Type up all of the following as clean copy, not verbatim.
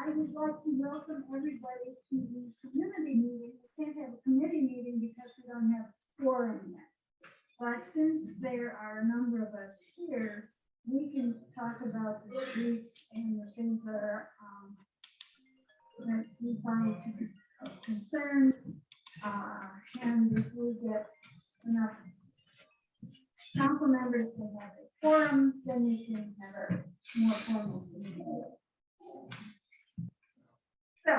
I would like to welcome everybody to the community meeting. We can't have a committee meeting because we don't have quorum yet. But since there are a number of us here, we can talk about the streets and the things that are that we find to be of concern. And if we get enough council members to have a forum, then we can have a more formal meeting. So,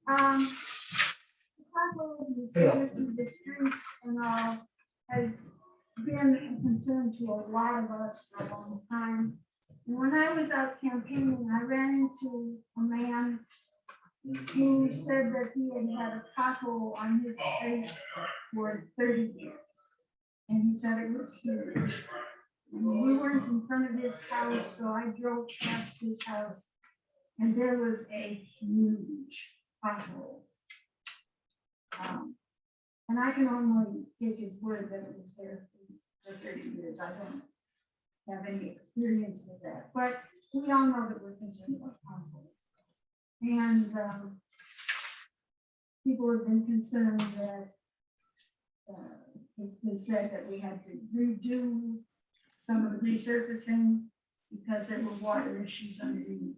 the potholes and the status of the streets and all has been a concern to a lot of us for a long time. And when I was out campaigning, I ran into a man who said that he had had a pothole on his street for 30 years. And he said it was huge. And we weren't in front of his house, so I drove past his house. And there was a huge pothole. And I can only take his word that it was there for 30 years. I don't have any experience with that, but we all know that we're concerned about potholes. And people have been concerned that it's been said that we had to redo some of the resurfacing because there were water issues underneath.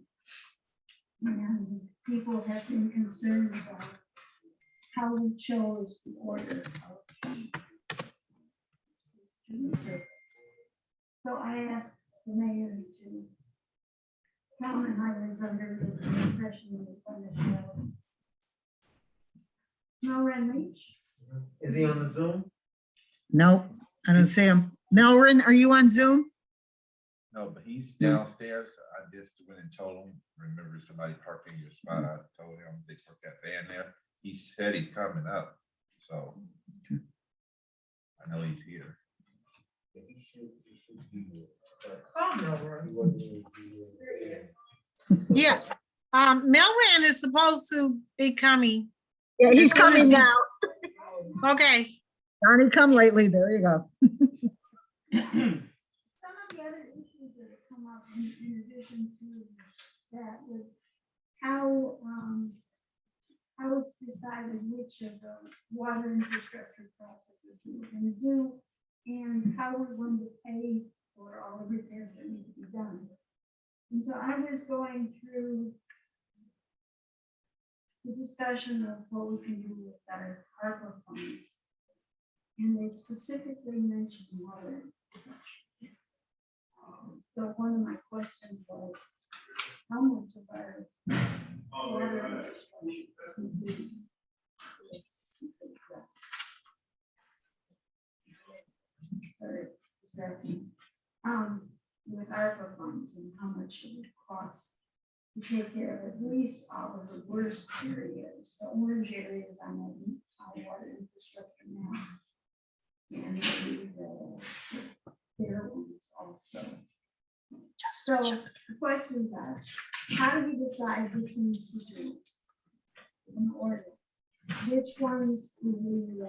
And people have been concerned about how we chose the order of resurface. So I asked the mayor to come, and I was under the impression that it's going to have Melvin Leach. Is he on the Zoom? Nope, I don't see him. Melvin, are you on Zoom? No, but he's downstairs. I just went and told him, remember somebody parked in your spot. I told him they parked that van there. He said he's coming up. So I know he's here. Yeah. Melvin is supposed to be coming. Yeah, he's coming now. Okay. Johnny come lately. There you go. Some of the other issues that have come up in addition to that was how it's decided which of the water infrastructure processes we were going to do and how we're going to pay for all the repairs that need to be done. And so I was going through the discussion of what we can do with our ARPA funds. And they specifically mentioned water infrastructure. So one of my questions was, how much of our water infrastructure can be with ARPA funds, and how much it would cost to take care of at least all of the worst areas, the orange areas on the water infrastructure now. And maybe the fair ones also. So the questions are, how do we decide which ones to do in order? Which ones do we,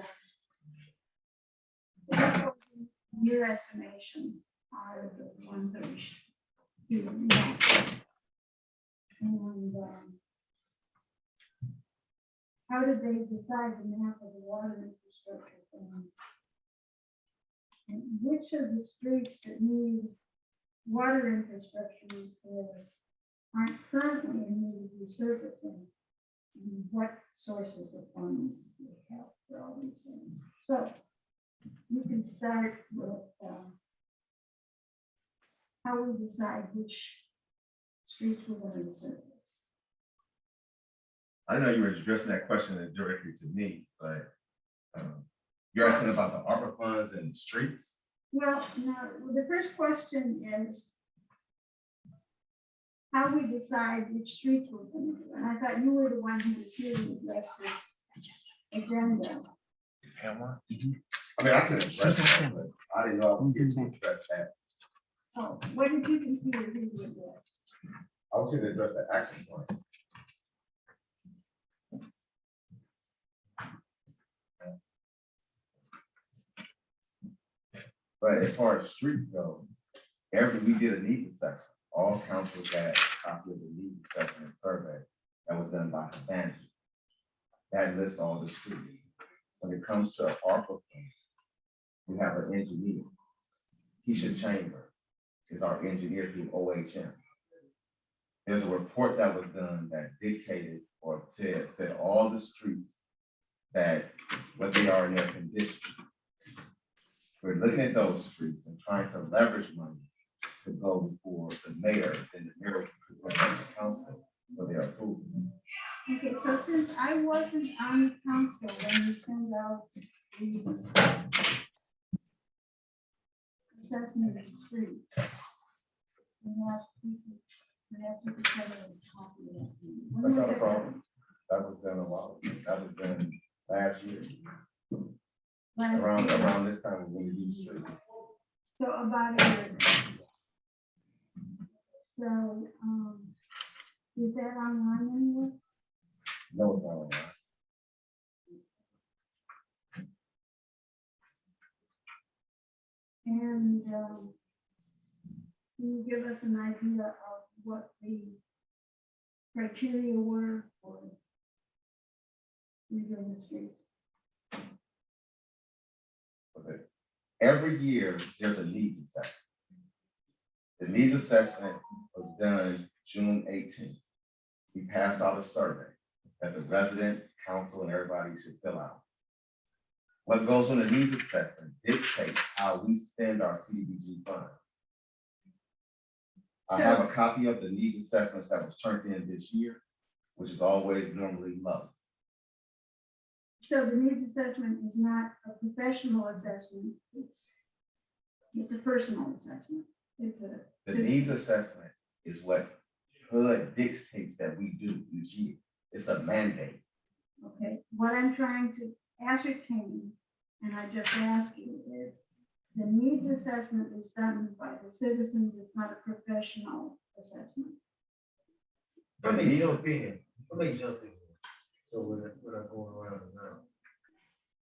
your estimation are the ones that we should do next? And how did they decide the map of the water infrastructure things? And which of the streets that need water infrastructure repair aren't currently in need of resurfacing? And what sources of funds do we have for all these things? So you can start with how we decide which streets we're going to resurface. I know you were addressing that question directly to me, but you're asking about the ARPA funds and the streets? Well, now, the first question is how we decide which streets we're going to do. And I thought you were the one who was here to address this agenda. Pamela? I mean, I could address that, but I didn't know I was here to address that. Oh, what did you consider he would address? I was here to address the action plan. But as far as streets go, we did a needs assessment. all councils had a copy of the lead assessment survey that was done by Havana. That lists all the streets. When it comes to ARPA funds, we have an engineer. Keisha Chambers is our engineer through OHM. There's a report that was done that dictated or said all the streets that what they are in their condition. We're looking at those streets and trying to leverage money to go before the mayor, and the mayor will present to the council for their approval. Okay, so since I wasn't on the council when you send out these assessment of the streets, perhaps you could send a copy of that. When That's was not a it problem. done? That was done a while ago. That was done last year, Last around year. this time when we used to. So about a year ago. So, is that online anywhere? No, it's not on that. And, can you give us an idea of what the criteria were for redoing the streets? Okay. Every year, there's a needs assessment. The needs assessment was done June 18th. We passed out a survey that the residents, council, and everybody should fill out. What goes on the needs assessment dictates how we spend our CDBG funds. I have a copy of the needs assessments that was turned in this year, which is always normally low. So the needs assessment is not a professional assessment, it's a personal assessment. It's a. The needs assessment is what HUD dictates that we do each year. It's a mandate. Okay, what I'm trying to ascertain, and I just ask you, is the needs assessment is done by the citizens, it's not a professional assessment. Let me jump in. So we're not going around and around.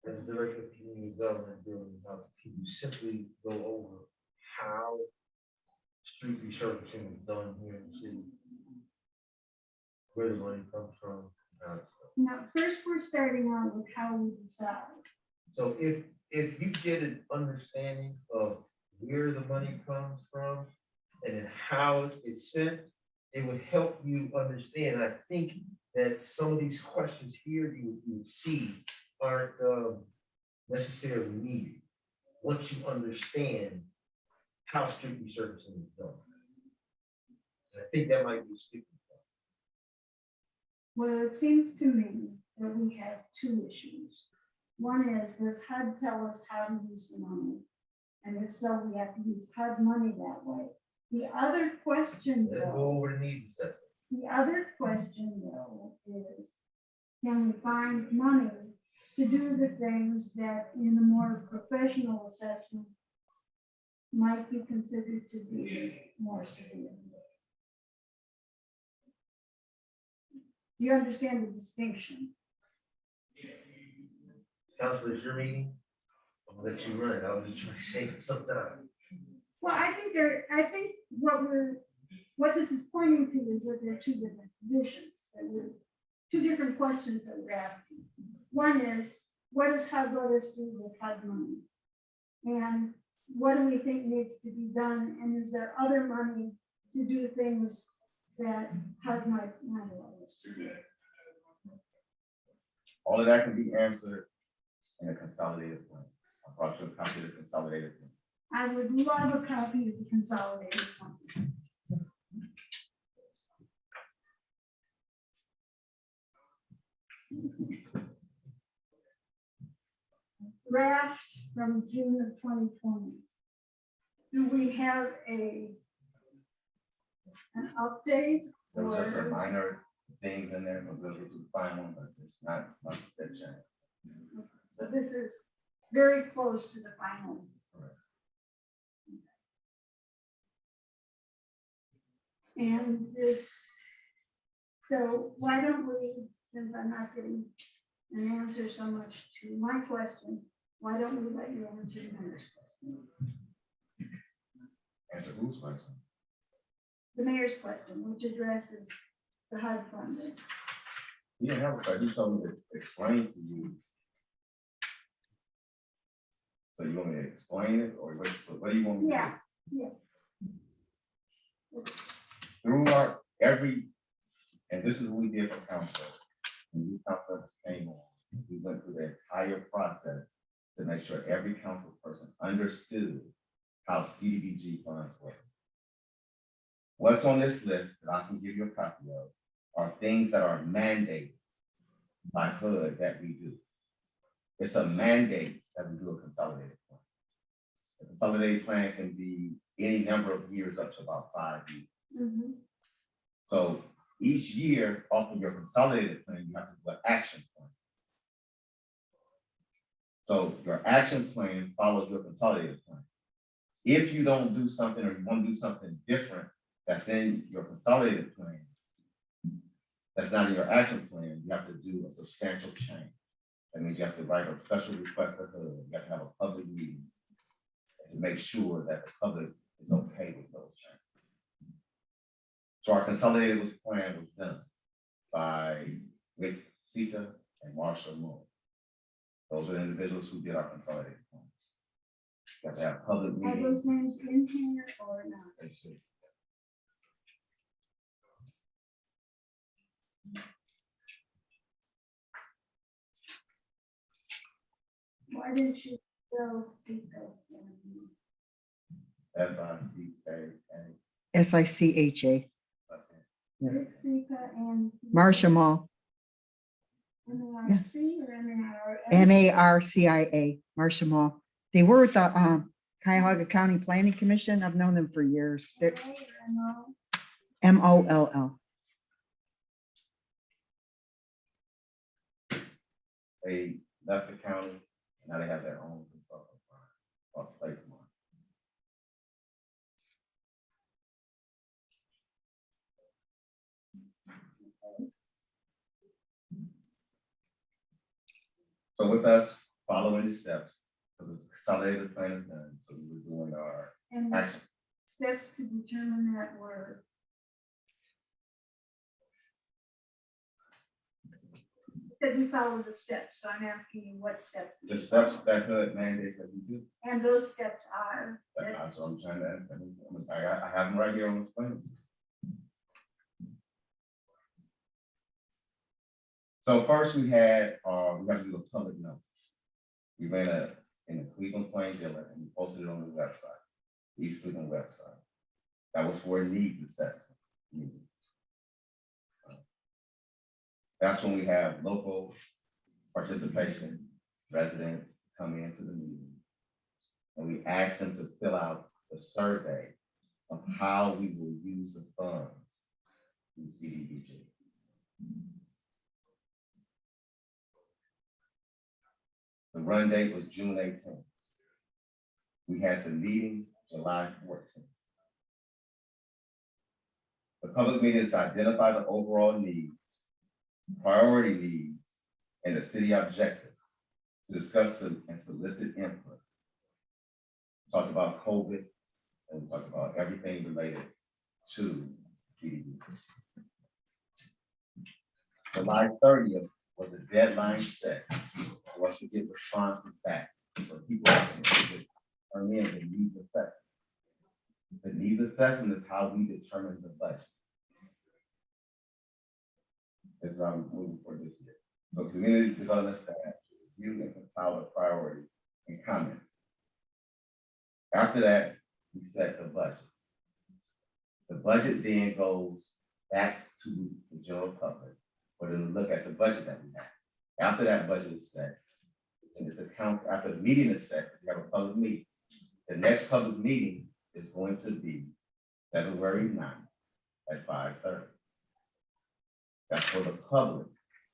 As a director of community government building, can you simply go over how street resurfacing is done here in the city? Where the money comes from? Now, first, we're starting out with how we decide. So if you get an understanding of where the money comes from and then how it's spent, it would help you understand. I think that some of these questions here you would see aren't necessarily needed once you understand how street resurfacing is done. And I think that might be a sticking point. Well, it seems to me that we have two issues. One is, does HUD tell us how to use the money? And if so, we have to use HUD money that way. The other question, Let's go though, over the needs assessment. the other question, though, is can we find money to do the things that in a more professional assessment might be considered to be more severe? Do you understand the distinction? Counselor, it's your meeting. I'm gonna let you run it. I was just trying to save some time. Well, I think what this is pointing to is that there are two different conditions, two different questions that we're asking. One is, what does HUD let us do with HUD money? And what do we think needs to be done? And is there other money to do things that HUD might not allow us to do? All of that can be answered in a consolidated plan. I brought you a copy of the consolidated plan. I would love a copy of the consolidated plan. Draft from June of 2020. Do we have an update? There was just some or- minor things in there, but we'll get to the final one, but it's not much that change. So this is very close to the final. Correct. And this, so why don't we, since I'm not getting an answer so much to my question, why don't we let you answer the mayor's question? Answer whose question? the mayor's question, which addresses the HUD funding. He didn't have a question, he told me to explain to you. So you want me to explain it, or what do you want me to do? Yeah. Through our, and this is what we did for council. When new council came on, we went through the entire process to make sure every council person understood how CDBG funds work. What's on this list that I can give you a copy of are things that are mandated by HUD that we do. It's a mandate that we do a consolidated plan. A consolidated plan can be any number of years up to about 5 years. Mhm. So each year, off of your consolidated plan, you have to do an action plan. So your action plan follows your consolidated plan. If you don't do something, or you want to do something different that's in your consolidated plan, that's not in your action plan, you have to do a substantial change. That means you have to write a special request to HUD, you have to have a public meeting to make sure that the public is okay with those changes. So our consolidated plan was done by Rick Sika and Marshall Moore. Those are the individuals who did our consolidated plan. You have to have public Are meetings. those names in here or not? They should. Why didn't you go see those? SICA. SICHA, That's it. Rick Sika and. Marcia Mall, MARC or MARS? MARCIA, Marcia Mall. They were at the Cuyahoga County Planning Commission. I've known them for years. They're MOLL. They left the county, now they have their own consultant firm or placement. So with us following the steps, so the consolidated plan is done, so we were doing our And the action. steps to determine that were. Said you followed the steps, so I'm asking you what steps. The steps that HUD mandates that we do. And those steps are. That's what I'm trying to, I have them right here on the screen. So first we had to do a public notice. We ran in the Cleveland Plain Dealer and we posted it on the website, East Cleveland website. That was for a needs assessment. That's when we have local participation, residents come into the meeting. And we ask them to fill out the survey of how we will use the funds through CDBG. The run date was June 18th. We had the meeting July 14th. The public meeting is to identify the overall needs, priority needs, and the city objectives to discuss and solicit input. We talked about COVID, and we talked about everything related to CDBG. July 30th was the deadline set for us to get responses back. So people have to turn in the needs assessment. The needs assessment is how we determine the budget. This is how we're moving for this year. So community development staff review and compile the priorities and comments. After that, we set the budget. The budget then goes back to the general public for them to look at the budget that we have. After that budget is set, and if the council, after the meeting is set, we have a public meeting. The next public meeting is going to be February 9th at 5:30. That's for the public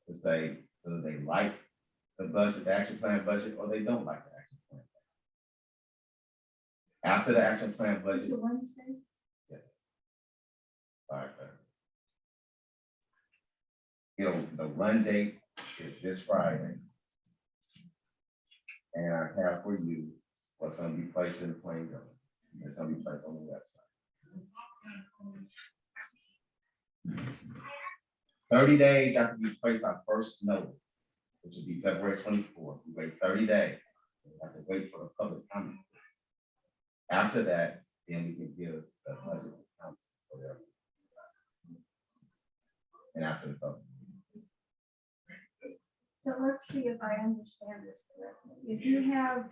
to say whether they like the budget, the action plan budget, or they don't like the action plan. After the action plan budget, It's a Wednesday. 5:30. The run date is this Friday. And I have for you what's gonna be placed in the plain building. It's gonna be placed on the website. 30 days after we place our first notice, which would be February 24th, we wait 30 days. We have to wait for the public comment. After that, then we can give the budget to council for their. And after the public. So let's see if I understand this correctly. If you have,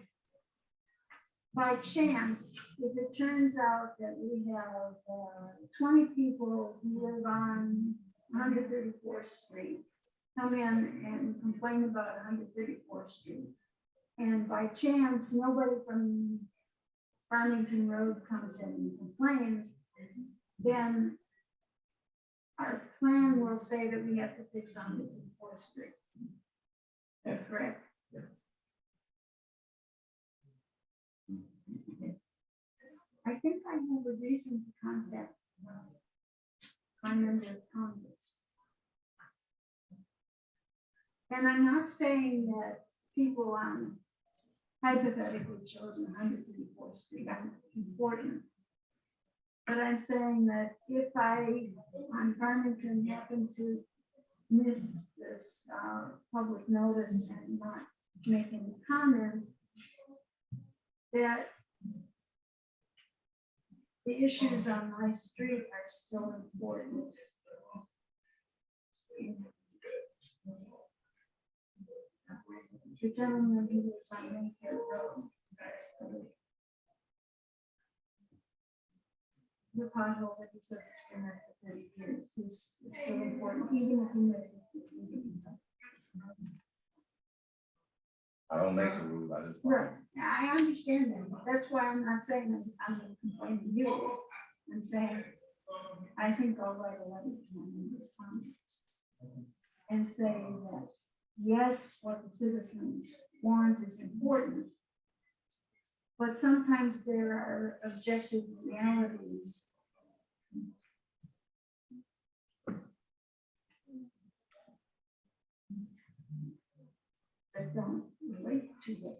by chance, if it turns out that we have 20 people who live on 134th Street, come in and complain about 134th Street, and by chance, nobody from Farmington Road comes in and complains, then our plan will say that we have to fix 134th Street. Is that correct? I think I have a reason to contact my member of Congress. And I'm not saying that people on hypothetically chosen 134th Street aren't important. But I'm saying that if I, on Farmington, happen to miss this public notice and not make any comment, that the issues on my street are still important. The gentleman who lives on Mayfair Road, the pothole that he says is been there for 30 years, is still important, even if he misses the meeting. I don't make the rules, I just. Right, I understand that, but that's why I'm not saying that I'm gonna complain to you. I'm saying, I think I'll write a letter to my member of Congress and say that, yes, what the citizens want is important, but sometimes there are objective realities that don't relate to the.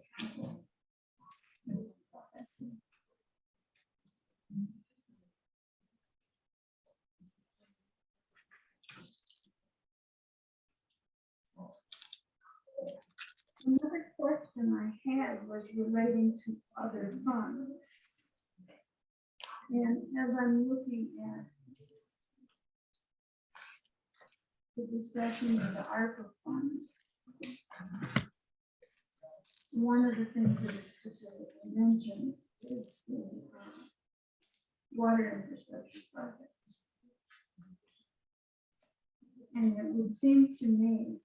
Another question I had was relating to other funds. And as I'm looking at the discussion of the ARPA funds, one of the things that is specifically mentioned is the water infrastructure projects. And it would seem to me,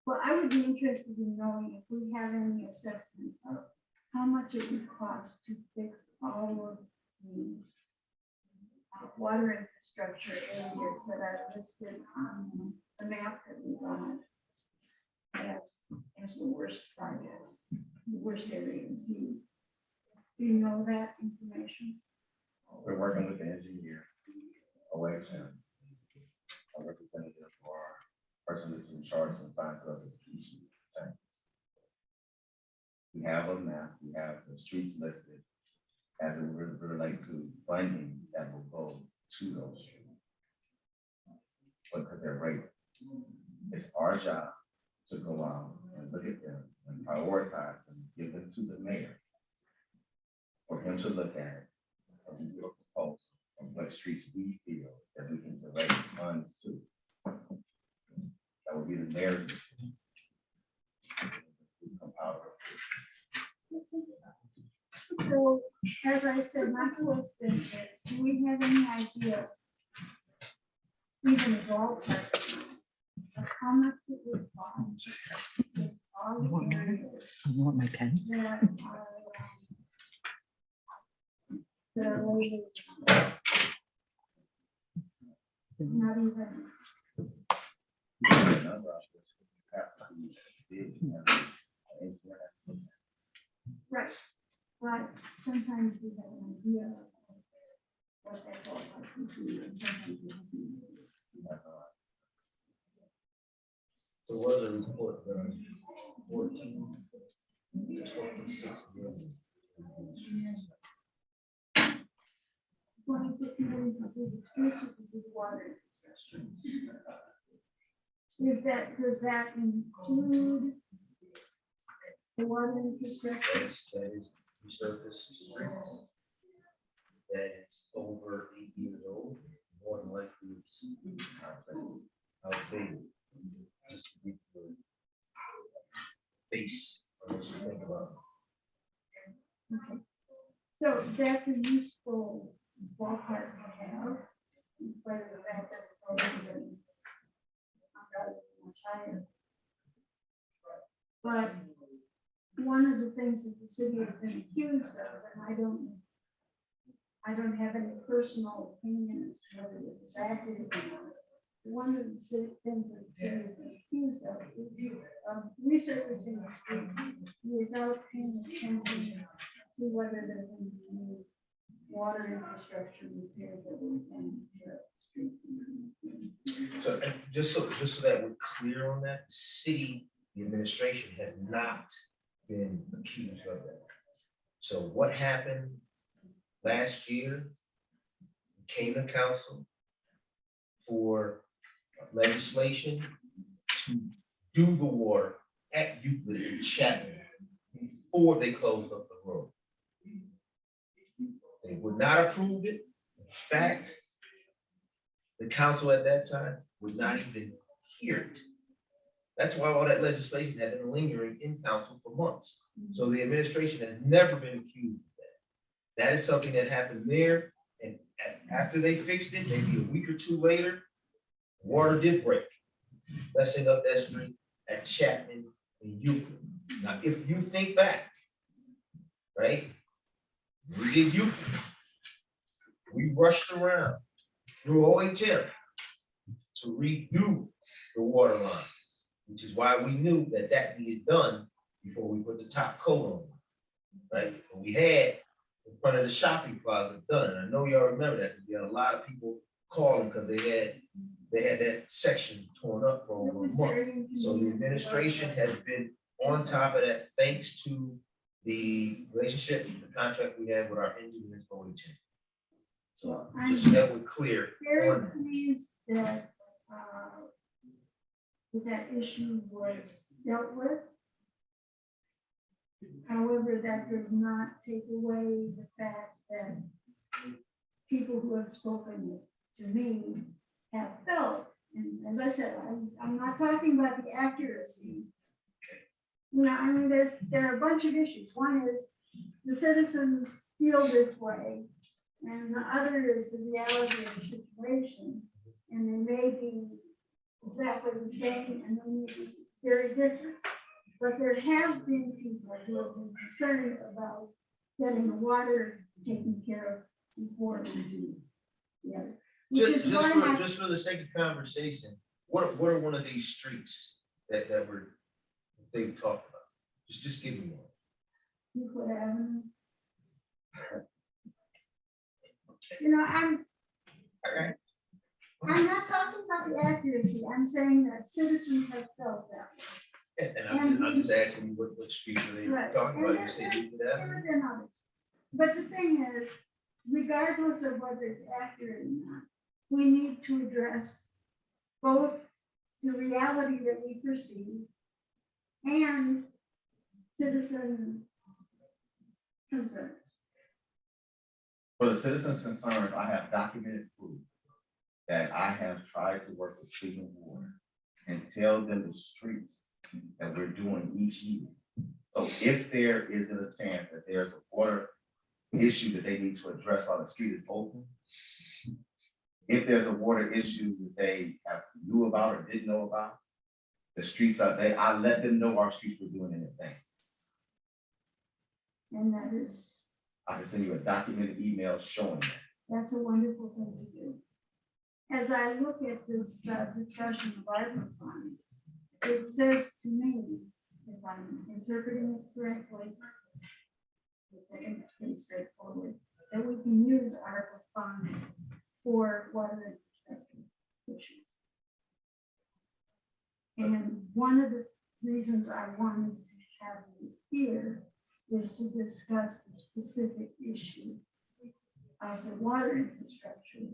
well, I would be interested in knowing if we have any assessment of how much it would cost to fix all of the water infrastructure areas that are listed on the map that we got as the worst projects, the worst areas. Do you know that information? We're working with the engineer, OHM, a representative for our person that's in charge and assigned to us as Keisha. We have a map, we have the streets listed as it would relate to funding that will go to those streets. But because they're right, it's our job to go out and look at them and prioritize and give them to the mayor for him to look at and we will propose on what streets we feel that we can direct funds to. That would be the mayor's decision. So, as I said, my question is, do we have any idea, even ballpark, of how much it would cost? If all the areas I want my pen. that are labeled, not even, right, but sometimes we have an idea of what that ballpark would be, and sometimes we have no idea. There was a report that 14, 26 million. 26 million to do the streets or to do the water? Streets. Does that include the water infrastructure? That is resurfaced streets. That is over 8 years old, more than likely it's outdated. Just to give you a base, on what you think about. Okay. So that's a useful ballpark to have, in spite of the fact that it's already been much higher. But one of the things that the city has been accused of, and I don't have any personal opinion as to whether this is accurate or not. One of the things that the city has been accused of is resurfacing the streets without paying attention to whether there's going to be new water infrastructure repairs that will impair the streets. So, and just so that we're clear on that, city, the administration has not been accused of that. So what happened last year, came to council for legislation to do the water at Euclid and Chapman before they closed up the road. They would not approve it. In fact, the council at that time would not even hear it. That's why all that legislation had been lingering in council for months. So the administration has never been accused of that. That is something that happened there, and after they fixed it, maybe a week or two later, water did break, messing up that street at Chapman and Euclid. Now, if you think back, right, we did Euclid. We rushed around through OHM to redo the water line, which is why we knew that that needed done before we put the top coat on, right? And we had in front of the shopping plaza done, and I know y'all remember that, because we had a lot of people calling because they had that section torn up for over a month. So the administration has been on top of that, thanks to the relationship, the contract we have with our engineers for OHM. So just so that we're clear Very on that. pleased that that issue was dealt with. However, that does not take away the fact that people who have spoken to me have felt, and as I said, I'm not talking about the accuracy. You know, I mean, there are a bunch of issues. One is the citizens feel this way, and the other is the reality of the situation. And they may be exactly the same, and they may be very different. But there have been people who have been concerned about getting the water taken care of before we do the other. Which is why my- Just for the sake of conversation, what are one of these streets that they talked about? Just give me one. Euclid Avenue. You know, I'm not talking about the accuracy. I'm saying that citizens have felt that. And I'm just asking you what street are they Right. talking And about? You said Euclid there Avenue? have been others. But the thing is, regardless of whether it's accurate or not, we need to address both the reality that we perceive and citizen concerns. For the citizens' concerns, I have documented proof that I have tried to work with Cleveland Water and tell them the streets that we're doing each year. So if there isn't a chance that there's a water issue that they need to address while the street is open, if there's a water issue that they have knew about or didn't know about, the streets are there, I let them know our streets were doing anything. And that is, I can send you a documented email showing that. that's a wonderful thing to do. As I look at this discussion of ARPA funds, it says to me, if I'm interpreting it correctly, it's pretty straightforward, that we can use ARPA funds for water infrastructure issues. And one of the reasons I wanted to have you here is to discuss the specific issue of the water infrastructure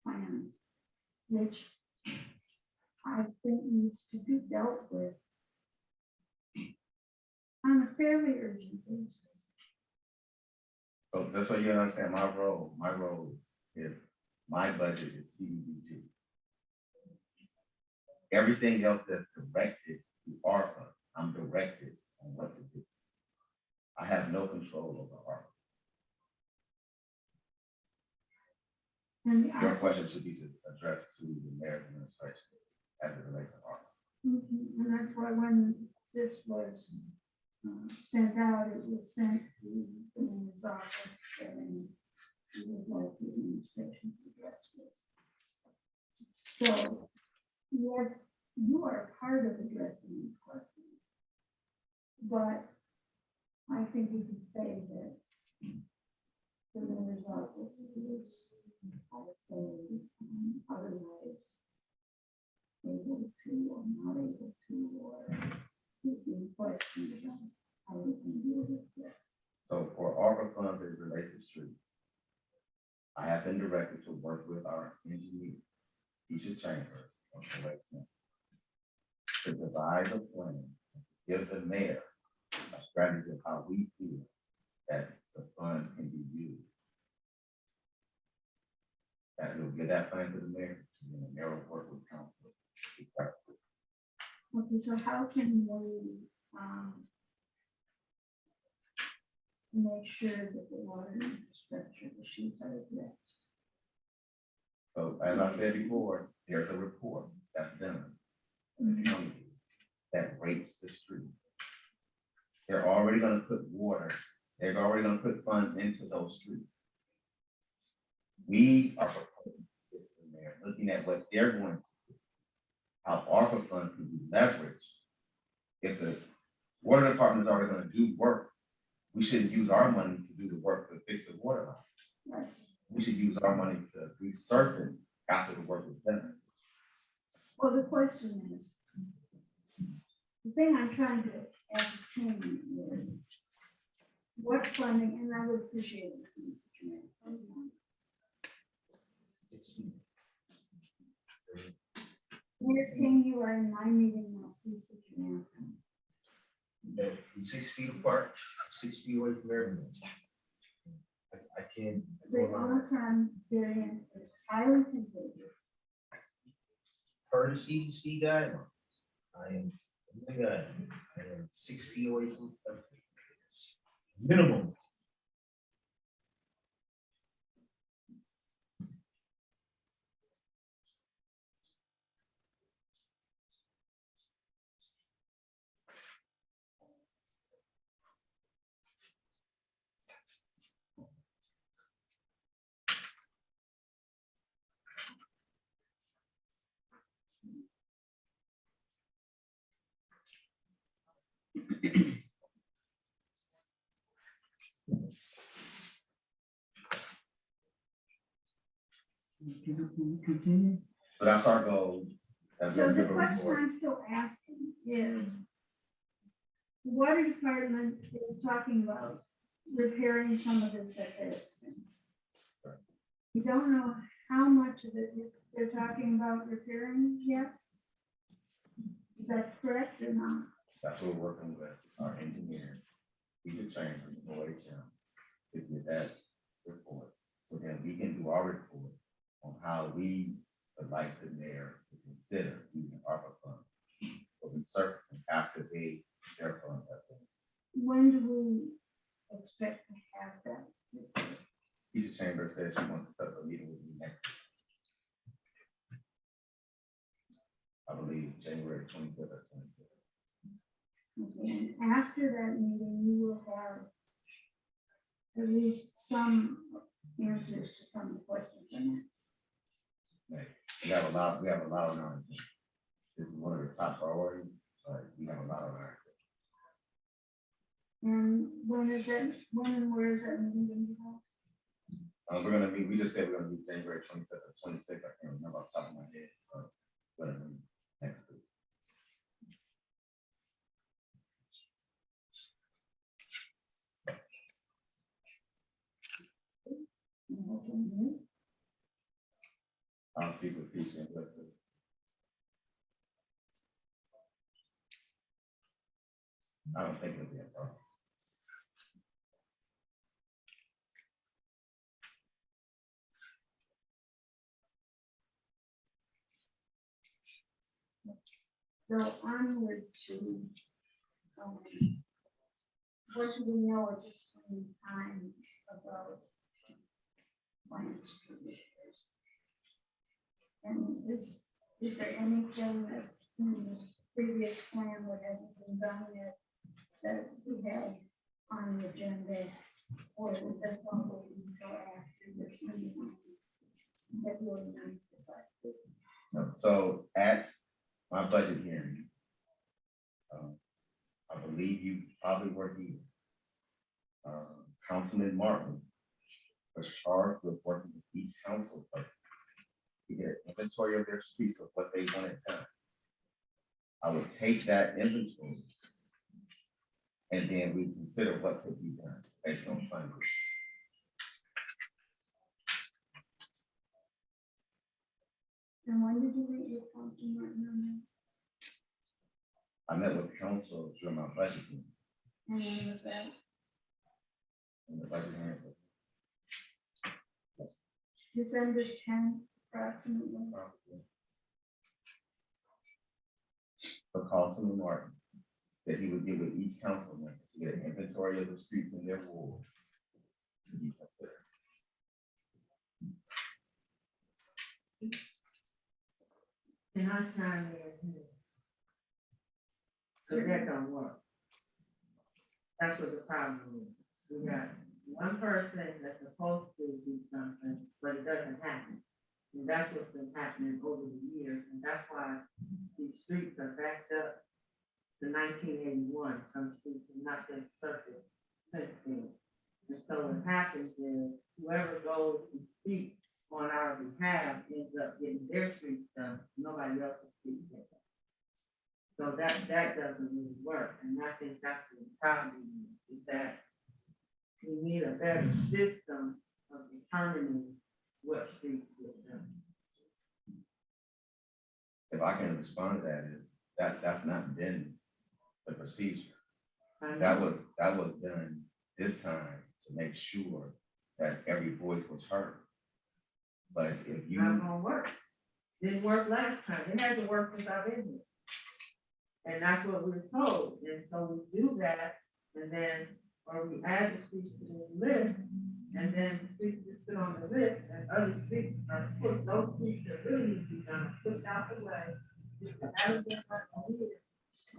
plans, which I think needs to be dealt with on a fairly urgent basis. So just so you understand, my role is my budget is CDBG. Everything else that's directed to ARPA, I'm directed on what to do. I have no control over ARPA. And Your question should be addressed to the mayor's administration as it relates to ARPA. and that's why when this was sent out, it was sent to the mayor's office, and he would like the administration to address this. So, yes, you are part of addressing these questions. But I think we could say that the mayor's office is also otherwise able to or not able to, or being questioned about how we can deal with this. So for ARPA funds as it relates to streets, I have been directed to work with our engineer, Keisha Chambers, of Collection, to devise a plan, give the mayor a strategy of how we feel that the funds can be used. That we'll get that plan to the mayor, and then the mayor will work with council. Okay, so how can we make sure that the water infrastructure issues are addressed? So as I said before, there's a report that's done in the county that rates the streets. They're already gonna put water, they're already gonna put funds into those streets. We are proposing, the mayor, looking at what they're going to do, how ARPA funds can be leveraged. If the water department is already gonna do work, we shouldn't use our money to do the work to fix the water line. Right. We should use our money to resurface after the work is done. Well, the question is, the thing I'm trying to ascertain is what funding, and I would appreciate it. if you could comment. Ms. King, you are in my meeting now, please put your hands on. We're 6 feet apart, 6 feet away from everyone. I can't. The on-time variant is highly contagious. Per the CDC guidelines, I am the guy. I am 6 feet away from minimum. Continue. So that's our goal. As So we the give a question report. I'm still asking is, the water department is talking about repairing some of this at their expense. Right. You don't know how much of it they're talking about repairing yet? Is that correct or not? That's what we're working with our engineer, Peter Chambers, Lloyd County, to get that report. So then we can do our report on how we would like the mayor to consider using ARPA funds for resurfacing after their funds have been. When do we expect to have that report? Peter Chambers said she wants to set up a meeting with me next week. I believe January 25th or 26th. Okay, and after that meeting, you will have at least some answers to some of the questions in it. Right. We have a lot on our agenda. This is one of the top priorities, but we have a lot on our agenda. And when and where is that meeting going to be held? We're gonna meet, we just said we're gonna meet January 25th or 26th, I can't remember off the top of my head, but we're gonna meet next week. Okay. I'll speak with Keisha and listen. I don't think it'll be a problem. So onward to, um, what do we know at this point in time about plans for this? And is there anything that's in the previous plan that hasn't been done yet that we have on the agenda? Or is that something until after this meeting? February 9th? No, so at my budget hearing, I believe you probably were here. Councilman Martin was charged with working with each council person to get an inventory of their streets of what they wanted done. I would take that inventory and then we consider what could be done based on funding. And when did you meet your council? Martin, I met with council during my budget meeting, and when was that? and the budget hearing was December 10th, approximately. for Councilman Martin, that he would give with each council member to get an inventory of the streets in their ward to be considered. Can I chime in here? So that don't work. That's what the problem is. We got one person that's supposed to do something, but it doesn't happen. And that's what's been happening over the years, and that's why these streets are backed up to 1981. Some streets have not been surfaced since then. And so what happens is whoever goes to speak on our behalf ends up getting their streets done, nobody else's streets get done. So that doesn't really work, and I think that's the problem, is that we need a better system of determining what streets get done. If I can respond to that, is that's not been the procedure. That was done this time to make sure that every voice was heard. But if you, Not gonna work. Didn't work last time. It hasn't worked since I've been here. And that's what we're told. And so we do that, and then, or we add the streets to the list, and then the streets just sit on the list, and other streets are put, those streets that really need to be done, are pushed out the way. Just to have it done like a year.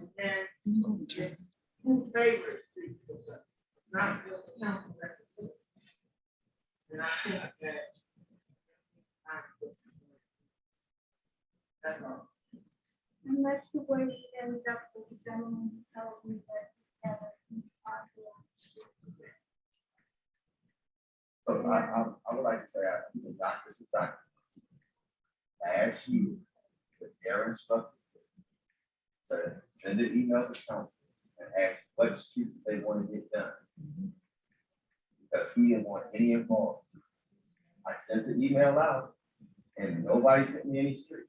And then, who favors streets, not just the council, that's the. And I think that. That's all. And that's the way we ended up with the gentleman who told me that he had a party on the street. so I would like to say, this is Dr. Last year, with their instructor, so send an email to council and ask what streets they want to get done. Because he didn't want any involvement. I sent the email out and nobody sent me any streets.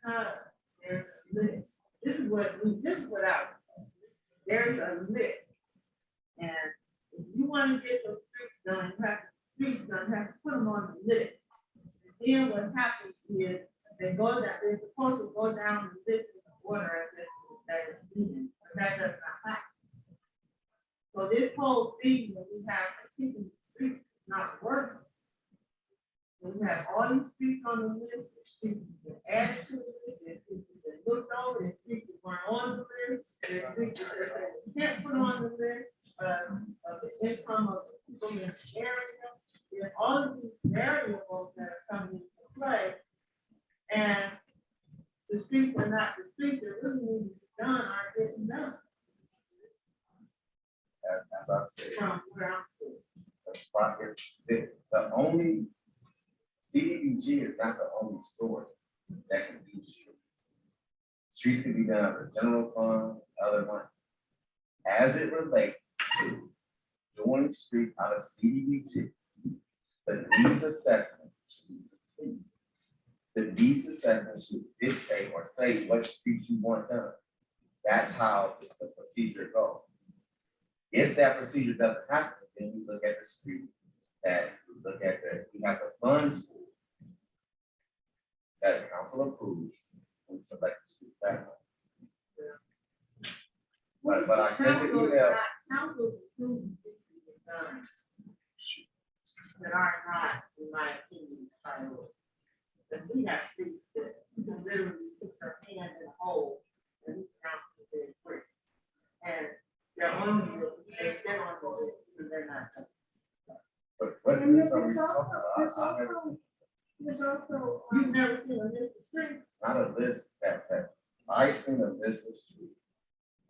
Because there's a list. This is what I, there's a list. And if you want to get those streets done, you have to put them on the list. And then what happens is they go down, they're supposed to go down the list in the order that is needed, but that does not happen. So this whole thing that we have for keeping the streets is not working. We have all these streets on the list, the streets that added to the list, there's streets that looked over, there's streets that weren't on the list, there's streets that we can't put on the list, of the income of the people in the area. There's all of these variables that are coming into play. And the streets that really need to be done aren't getting done As I said, from where I'm sitting. the only CDBG is not the only source that can do streets. Streets can be done out of the general fund, other money. As it relates to doing streets out of CDBG, the needs assessment should be complete. The needs assessment should dictate or say what streets you want done. That's how the procedure goes. If that procedure doesn't happen, then we look at the streets that we look at we have the funds for that the council approves and select the streets that way. But I sent the email. Council approved that are not, in my opinion, priority. But we have streets that you can literally put your hand in a hole and we count it very quick. And they're on the, they've been on the list, and they're not. But what And list are we there's talking also, about? I've never seen, there's also, You've never seen a list of streets? not a list that, I seen a list of streets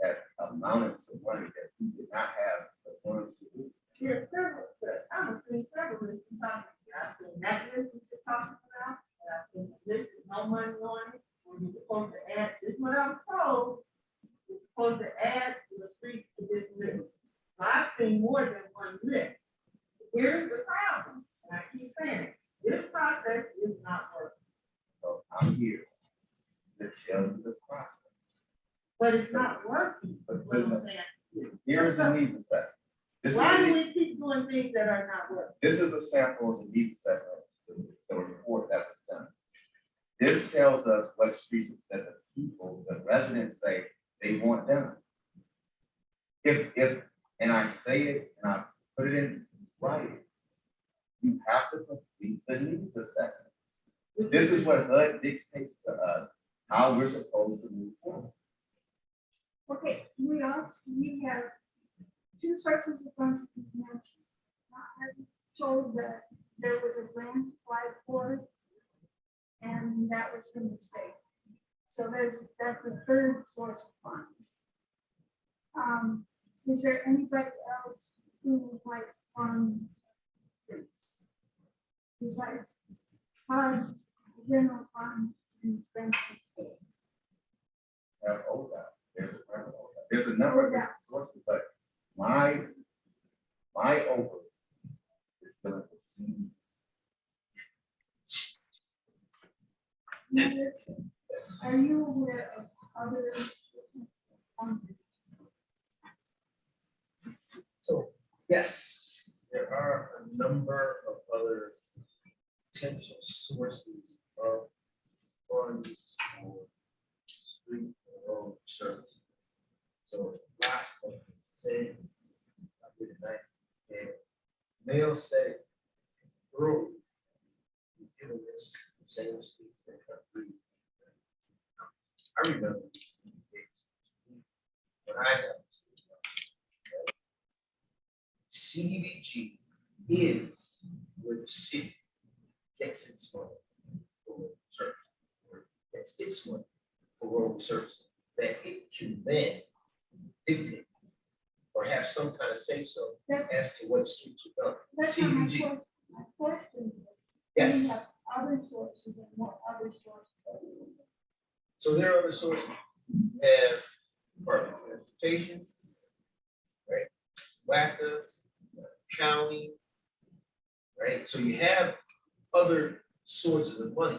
that amounted to money that we did not have the funds to do. There's several, but I've seen several lists of talking. I've seen that list that you're talking about, and I've seen the list with no money on it, where you're supposed to add, this is what I was told. You're supposed to add the streets to this list. So I've seen more than one list. Here's the problem, and I keep saying, it, this process is not working, So I'm here to tell you the process. but it's not working, is what I'm saying. Here's the needs assessment. This Why do is, we keep doing things that are not working? this is a sample of the needs assessment, the report that was done. This tells us what streets that the people, the residents say they want done. If, and I say it, and I put it in writing, you have to complete the needs assessment. This is what HUD dictates to us, how we're supposed to move forward. okay, we have two sources of funds that you mentioned. I'm told that there was a grant applied for, and that was from the state. So that's the third source of funds. Is there anybody else who would like fund this? Besides, general fund and grant from state. Have ODOT, there's a number of different sources, but my over is gonna proceed. Are you aware of other? So, yes, there are a number of other potential sources of funds for street and road service. So, a lot of said, I did it tonight, and Mail said, road is giving this the same streets that have three. I remember when I got this. CDBG is where the city gets its money for road service, or gets its money for road service, that it can then dictate or have some kind of say so as to what streets are done. That's not my CDBG, question. My question is, we yes. have other sources and what other sources are we? So there are other sources. We have Department of Transportation, right? WACA, county, right? So you have other sources of money.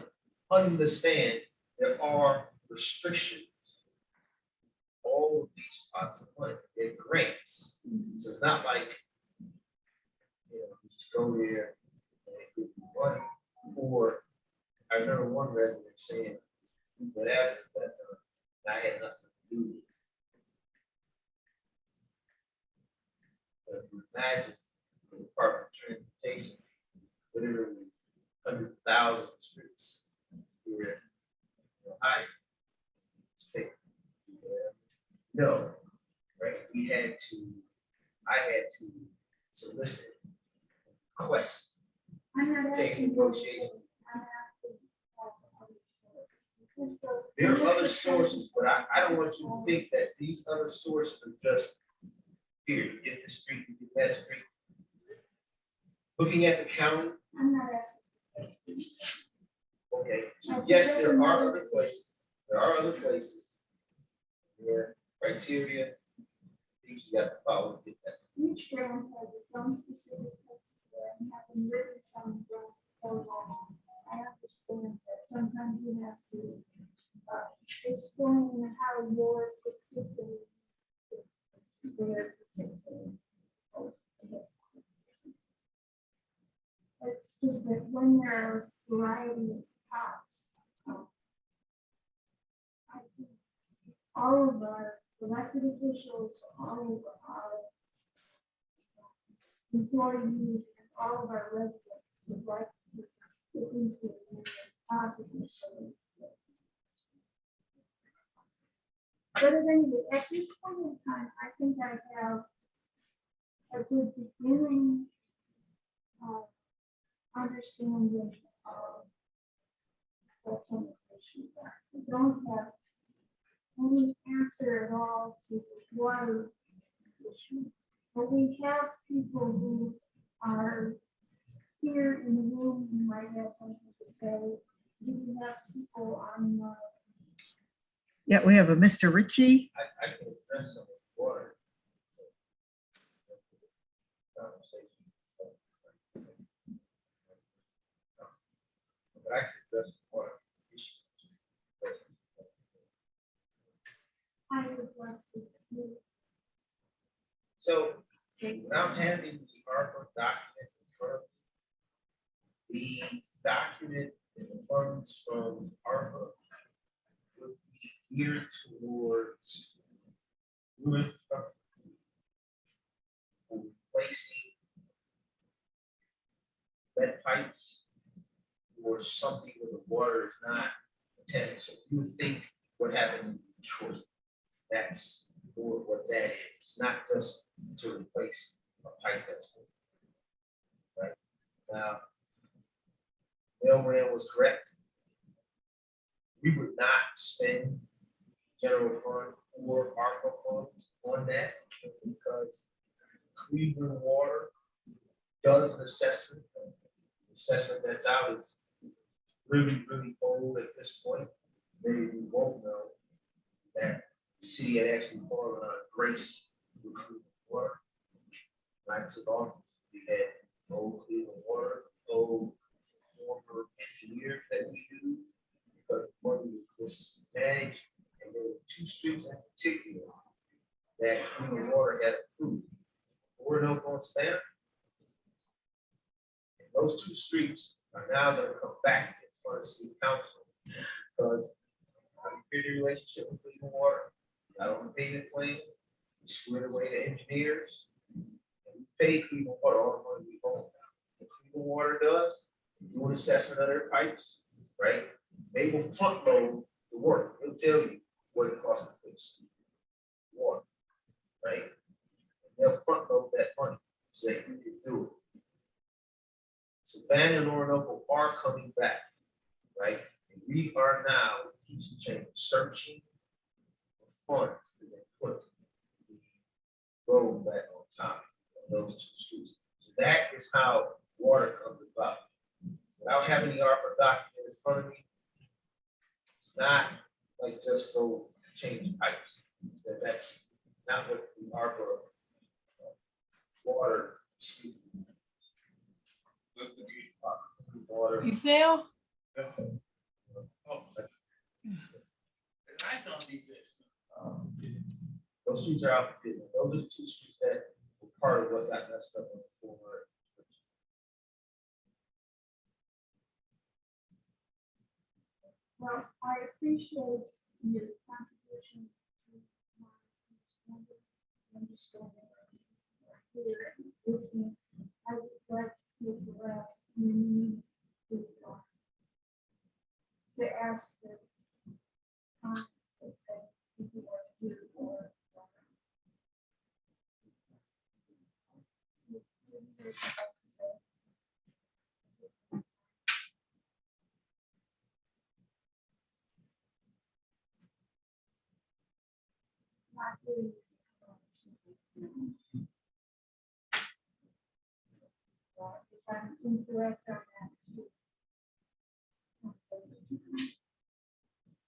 Understand there are restrictions. All of these pots of money, they're grants. So it's not like, you just go there and they give you money. Or I remember one resident saying, whatever, but I had nothing to do with it. But if you imagine the Department of Transportation, literally 100,000 streets here in Ohio. It's big. No, right? I had to solicit, request, I'm not take asking. negotiation. I'm asking for other sources. Because There are other sources, but I don't want you to think that these other sources are just here, you get the street, you get that street. Looking at the county, I'm not asking. okay, so yes, there are other places, where criteria, things you have to follow to get that. Each grant has its own specific criteria, and having written some grants just that when there are a variety of pots, I think all of our elected officials, all of our employees, and all of our residents would like to get into it as possible. But at any rate, at this point in time, I think I have a good beginning understanding of what some of the issues are. I don't have any answer at all to the water issue, but we have people who are here in the room who might have something to say. We have people on Yeah, we have a Mr. Ritchie. I can address some of the water. Conversation. But I can address the water issues. I would like to hear. So without having the ARPA document in front of me, the document and the funds from ARPA would be geared towards new infrastructure, replacing lead pipes or something where the water is not attended. So you would think what happened in Detroit, that's what that is, not just to replace a pipe that's old. Right now, Elran was correct. We would not spend general fund or ARPA funds on that because Cleveland Water does an assessment. The assessment that's out is really, really old at this point. Maybe we won't know that the city had actually fallen on grace with Cleveland Water. When I took office, we had old Cleveland Water, old former engineers that we used, because money was managed, and there were two streets in particular that Cleveland Water had approved. Orinoco and Savannah. And those two streets are now going to come back in front of city council because I have a good relationship with Cleveland Water. I don't pay the plan. We squared away the engineers. And we pay Cleveland Water all the money we own now. What Cleveland Water does, do an assessment of their pipes, right? They will front load the work. They'll tell you what it costs to fix water, right? And they'll front load that money so that you can do it. Savannah and Orinoco are coming back, right? And we are now, Houston Chamber, searching for funds to then put the road back on top of those two streets. So that is how water comes about. Without having the ARPA document in front of me, it's not like just go change pipes. That's not what the ARPA water. Water. You feel? Those streets are out. Those are the two streets that were part of what got messed up in the former. Well, I appreciate your contribution to my understanding. Here, listening, I would like to take the last meeting to ask for comments that people are here for. Not really. If I'm incorrect on that.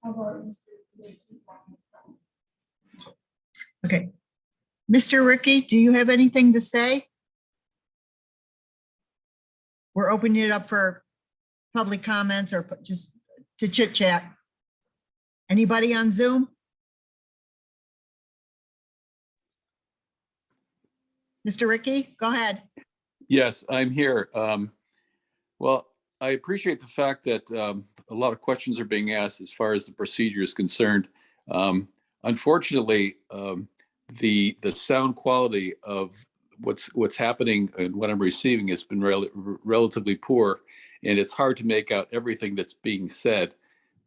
How about Mr. Lacy? Okay. Mr. Ricky, do you have anything to say? We're opening it up for public comments or just to chit chat. Anybody on Zoom? Mr. Ricky, go ahead. Yes, I'm here. Well, I appreciate the fact that a lot of questions are being asked as far as the procedure is concerned. Unfortunately, the sound quality of what's happening and what I'm receiving has been relatively poor, and it's hard to make out everything that's being said.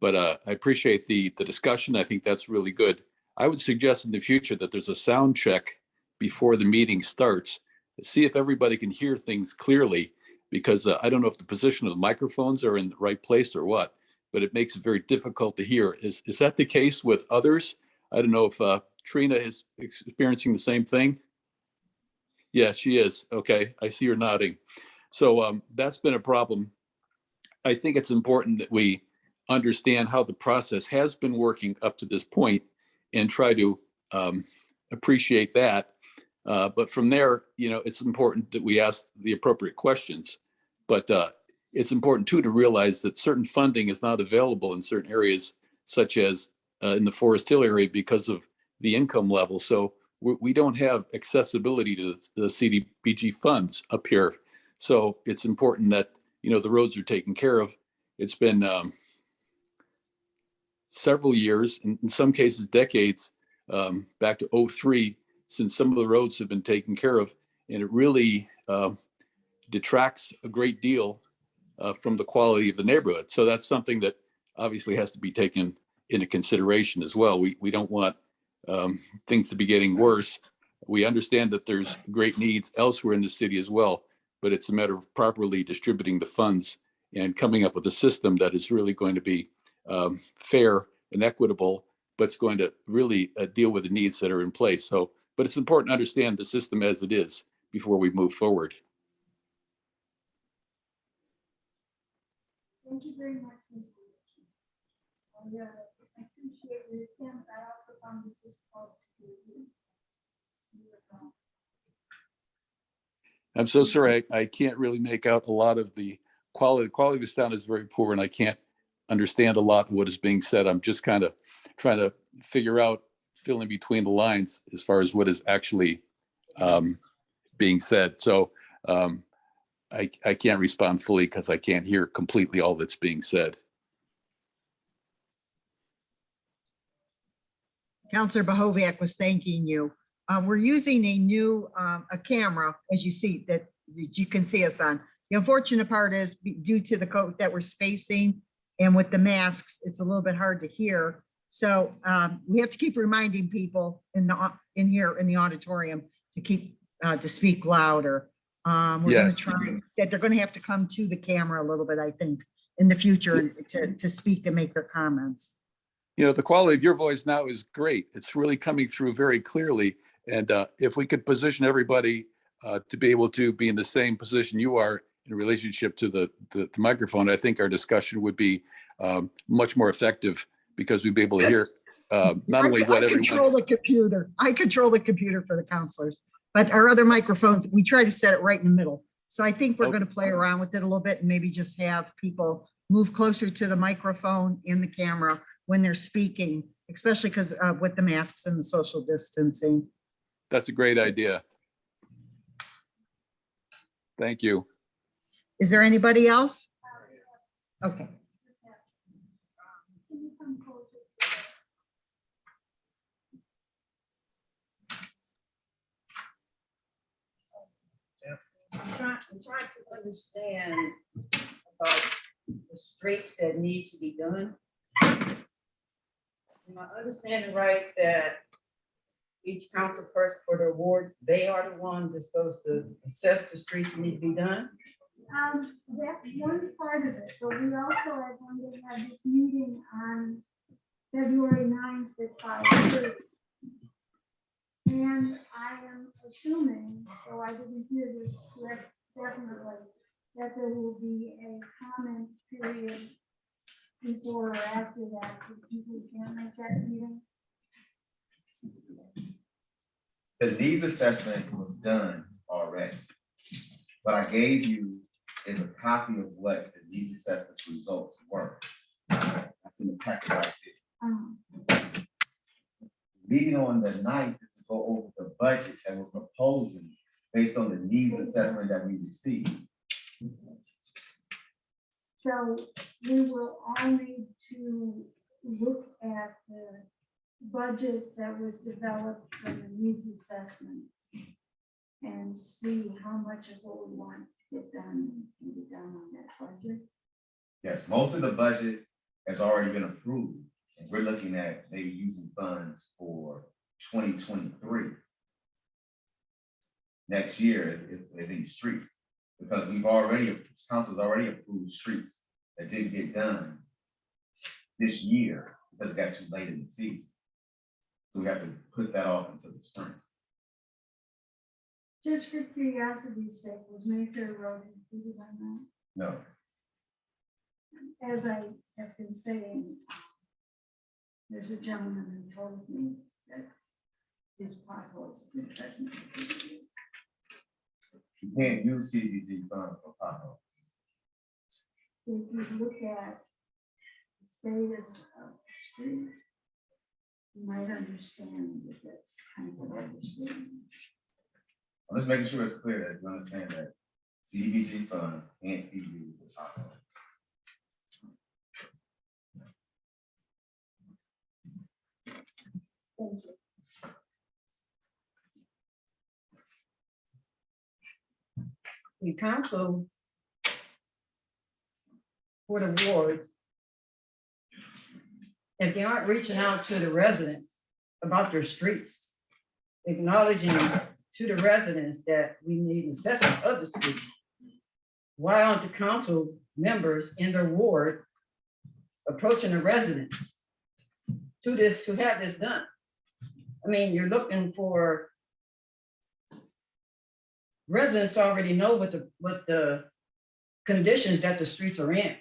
But I appreciate the discussion. I think that's really good. I would suggest in the future that there's a sound check before the meeting starts to see if everybody can hear things clearly, because I don't know if the position of the microphones are in the right place or what, but it makes it very difficult to hear. Is that the case with others? I don't know if Trina is experiencing the same thing. Yeah, she is. Okay, I see her nodding. So that's been a problem. I think it's important that we understand how the process has been working up to this point and try to appreciate that. But from there, it's important that we ask the appropriate questions. But it's important too to realize that certain funding is not available in certain areas, such as in the Forest Hill area, because of the income level. So we don't have accessibility to the CDBG funds up here. So it's important that the roads are taken care of. It's been several years, in some cases decades, back to '03, since some of the roads have been taken care of, and it really detracts a great deal from the quality of the neighborhood. So that's something that obviously has to be taken into consideration as well. We don't want things to be getting worse. We understand that there's great needs elsewhere in the city as well, but it's a matter of properly distributing the funds and coming up with a system that is really going to be fair and equitable, but it's going to really deal with the needs that are in place. So, but it's important to understand the system as it is before we move forward. Thank you very much, Mr. Ritchie. I appreciate your attempt. I also found it difficult to use. I'm so sorry, I can't really make out a lot of the quality. The quality of the sound is very poor, and I can't understand a lot of what is being said. I'm just kind of trying to figure out, filling between the lines as far as what is actually being said. So I can't respond fully because I can't hear completely all that's being said. Counselor Bahoviak was thanking you. We're using a new a camera, as you see, that you can see us on. The unfortunate part is due to the code that we're spacing and with the masks, it's a little bit hard to hear. So we have to keep reminding people in here in the auditorium to keep to speak louder. We're going Yes. to try that. They're going to have to come to the camera a little bit, I think, in the future to speak and make their comments. The quality of your voice now is great. It's really coming through very clearly. And if we could position everybody to be able to be in the same position you are in relationship to the microphone, I think our discussion would be much more effective, because we'd be able to hear not only what I control the computer. I control the computer for the counselors, but our other microphones, we try to set it right in the middle. So I think we're going to play around with it a little bit and maybe just have people move closer to the microphone in the camera when they're speaking, especially because with the masks and the social distancing. That's a great idea. Thank you. Is there anybody else? Okay. Can you come closer to I'm trying to understand about the streets that need to be done. Am I understanding right that each council person for their wards, they are the ones that's supposed to assess the streets that need to be done? That's one part of it, but we also are going to have this meeting on February 9th at 5:30. And I am assuming, so I didn't hear this correct, definitely, that there will be a comment period before or after that, for people who can't make that meeting. The needs assessment was done already. What I gave you is a copy of what the needs assessment results were. That's in the packet right there. Meeting on the 9th is to go over the budget that we're proposing based on the needs assessment that we received. So we will all need to look at the budget that was developed for the needs assessment and see how much of what we want to get done can be done on that budget. Yes, most of the budget has already been approved, and we're looking at maybe using funds for 2023. Next year, if these streets, because council's already approved streets that didn't get done this year because it got too late in the season. So we have to put that off until the spring. Just for curiosity's sake, was Mayfair Road included on No, that? As I have been saying, there's a gentleman who told me that his potholes have been present. you can't use CDBG funds for potholes. If you look at the status of the street, you might understand that that's kind of an understatement. I'm just making sure it's clear that you understand that CDBG funds can't be used for potholes. Thank you. The council for the wards, if they aren't reaching out to the residents about their streets, acknowledging to the residents that we need assessment of the streets, why aren't the council members in their ward approaching the residents to have this done? I mean, you're looking for, residents already know what the conditions that the streets are in.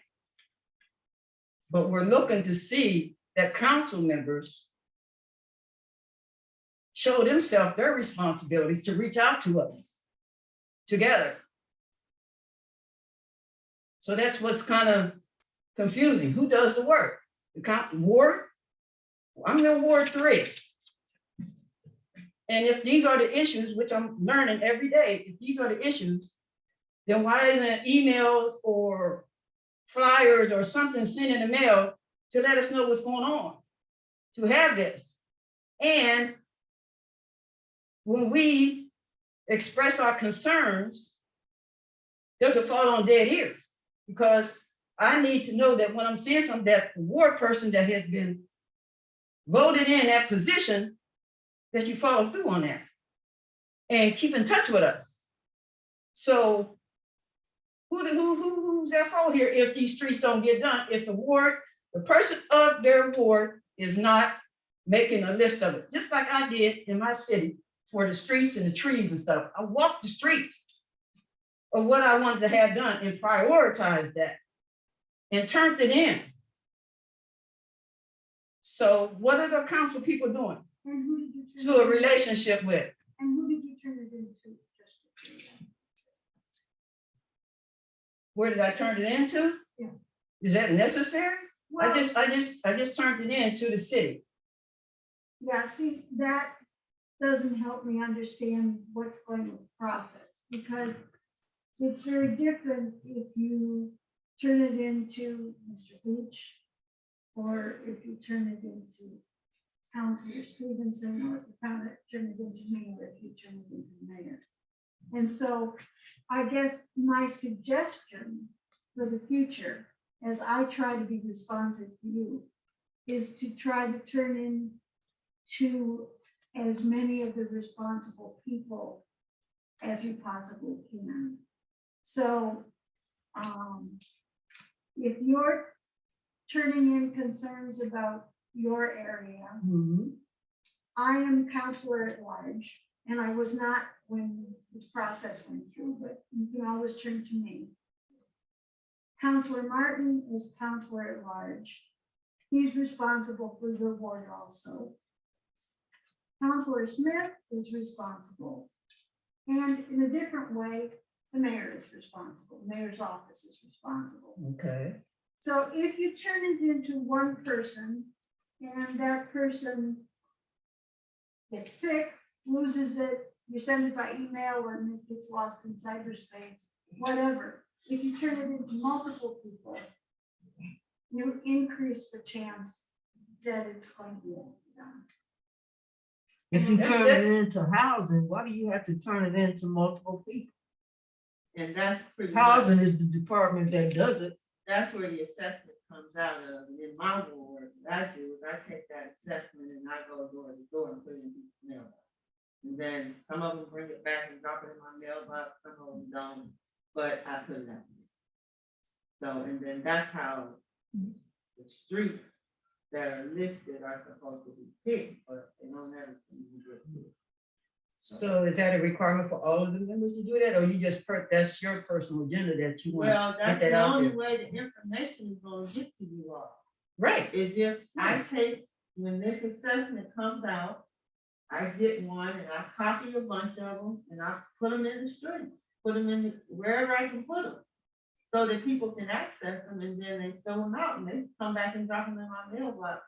But we're looking to see that council members show themselves their responsibilities to reach out to us together. So that's what's kind of confusing. Who does the work? The ward? I'm in Ward 3. And if these are the issues, which I'm learning every day, if these are the issues, then why isn't emails or flyers or something sent in the mail to let us know what's going on, to have this? And when we express our concerns, does it fall on dead ears? Because I need to know that when I'm saying something, that the ward person that has been voted in that position, that you follow through on that and keep in touch with us. So who's at fault here if these streets don't get done? If the person of their ward is not making a list of it, just like I did in my city for the streets and the trees and stuff. I walked the streets of what I wanted to have done and prioritized that and turned it in. So what are the council people doing And who did you turn to a it relationship with? into? And who did you turn it into? Just to- Where did I turn it into? Yeah. Is that necessary? Well, I just turned it into the city. yeah, see, that doesn't help me understand what's going with the process, because it's very different if you turn it into Mr. Beach, or if you turn it into Councilor Stevenson, or if you turn it into me, or if you turn it into the mayor. And so I guess my suggestion for the future, as I try to be responsive to you, is to try to turn into as many of the responsible people as you possibly can. So if you're turning in concerns about your area, I am counselor at large, and I was not when this process went through, but you can always turn to me. Counselor Martin is counselor at large. He's responsible for the ward also. Counselor Smith is responsible. And in a different way, the mayor is responsible. The mayor's office is responsible. Okay. So if you turn it into one person and that person gets sick, loses it, you send it by email or it gets lost in cyberspace, whatever. if you turn it into multiple people, you increase the chance that it's going to be done. If you turn it into housing, why do you have to turn it into multiple people? And that's pretty much, Housing is the department that does it. that's where the assessment comes out of. And in my ward, what I do is I take that assessment and I go door to door and put it in people's mailbox. And then some of them bring it back and drop it in my mailbox, some of them don't, but I put it out. So, and then that's how the streets that are listed are supposed to be picked, but they don't ever seem to get picked. So is that a requirement for all of the members to do that, or you just that's your personal agenda that you want? Well, that's that the out only there. way the information is gonna get to you all, Right, is if I take, when this assessment comes out, I get one and I copy a bunch of them and I put them in the street, put them in wherever I can put them. So that people can access them and then they fill them out and they come back and drop them in my mailbox.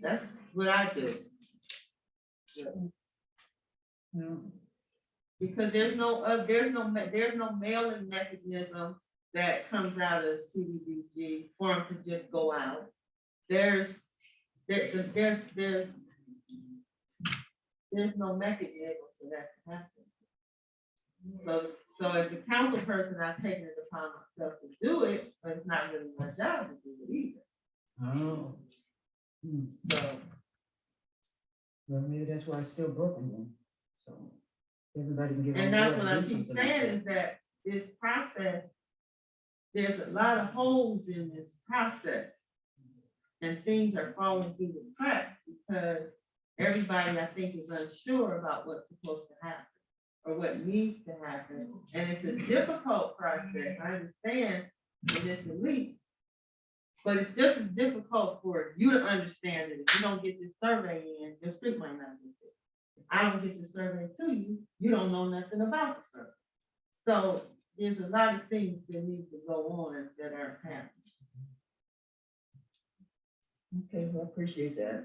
That's what I do. Because there's no mailing mechanism that comes out of CDBG for them to just go out. There's no mechanism for that to happen. So as the council person, I've taken it upon myself to do it, but it's not really my job to do it either. oh, So, well, maybe that's why it's still broken then, so everybody can get. and on that's board what and I do keep something like saying that. is that this process, there's a lot of holes in this process. And things are falling through the cracks because everybody, I think, is unsure about what's supposed to happen or what needs to happen. And it's a difficult process. I understand when it's released. But it's just as difficult for you to understand it. If you don't get this survey in, your street might not get it. If I don't get the survey to you, you don't know nothing about the survey. So there's a lot of things that need to go on that aren't happening. Okay, well, I appreciate that.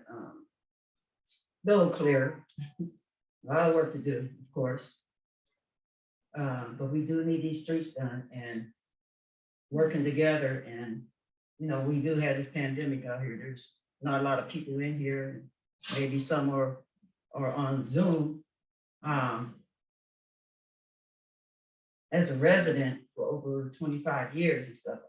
Bill clear. A lot of work to do, of course. But we do need these streets done and working together. And, you know, we do have this pandemic out here. There's not a lot of people in here. Maybe some are on Zoom. As a resident for over 25 years and stuff,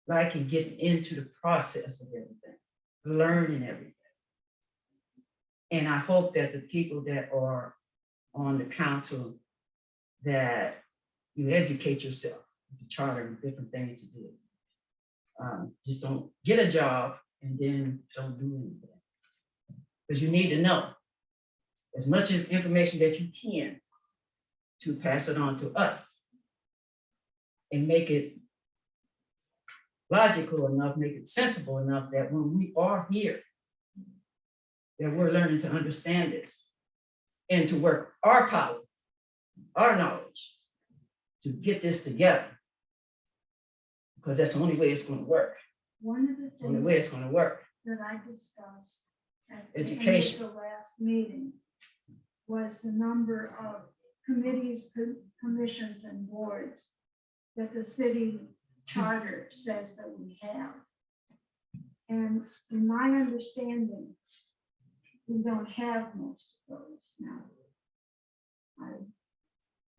liking getting into the process of everything, learning everything. And I hope that the people that are on the council, that you educate yourself, the charter and different things to do. Just don't get a job and then don't do anything. Because you need to know as much information that you can to pass it on to us and make it logical enough, make it sensible enough that when we are here, that we're learning to understand this and to work our power, our knowledge to get this together. Because that's the only way it's going to work. One of the The only way things it's going to work. that I discussed at the end of Education. the last meeting was the number of committees, commissions, and boards that the city charter says that we have. And in my understanding, we don't have most of those now. I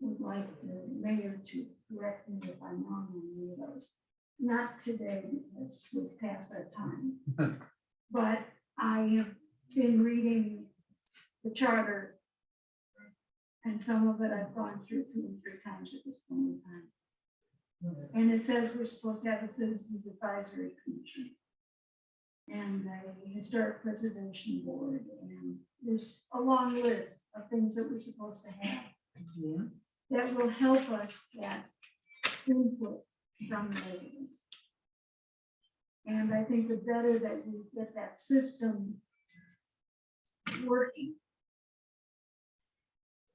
would like the mayor to correct me if I'm wrong on any of those. Not today, because we've passed that time. But I have been reading the charter, and some of it I've gone through 2 and 3 times at this point in time. And it says we're supposed to have a citizens advisory commission and a historic preservation board, and there's a long list of things that we're supposed to have Yeah. that will help us get input from the residents. And I think the better that we get that system working,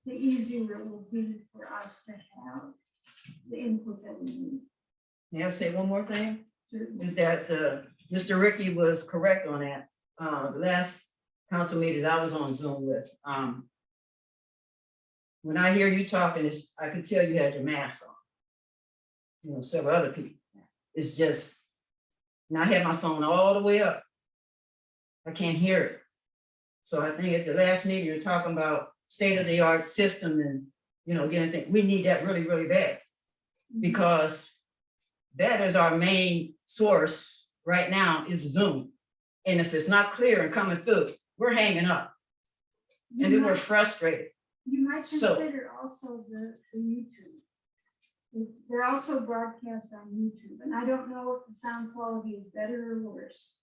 the easier it will be for us to have the input that we need. May I say one more thing? Certainly. Is that Mr. Ricky was correct on that. The last council meeting I was on Zoom with, when I hear you talking, I could tell you had your mask on. You know, several other people. It's just, and I had my phone all the way up. I can't hear it. So I think at the last meeting, you're talking about state-of-the-art system and, you know, getting things, we need that really, really bad. Because that is our main source right now is Zoom. And if it's not clear and coming through, we're hanging up. And then we're frustrated. You might So- consider also the YouTube. They're also broadcast on YouTube, and I don't know if the sound quality is better or worse,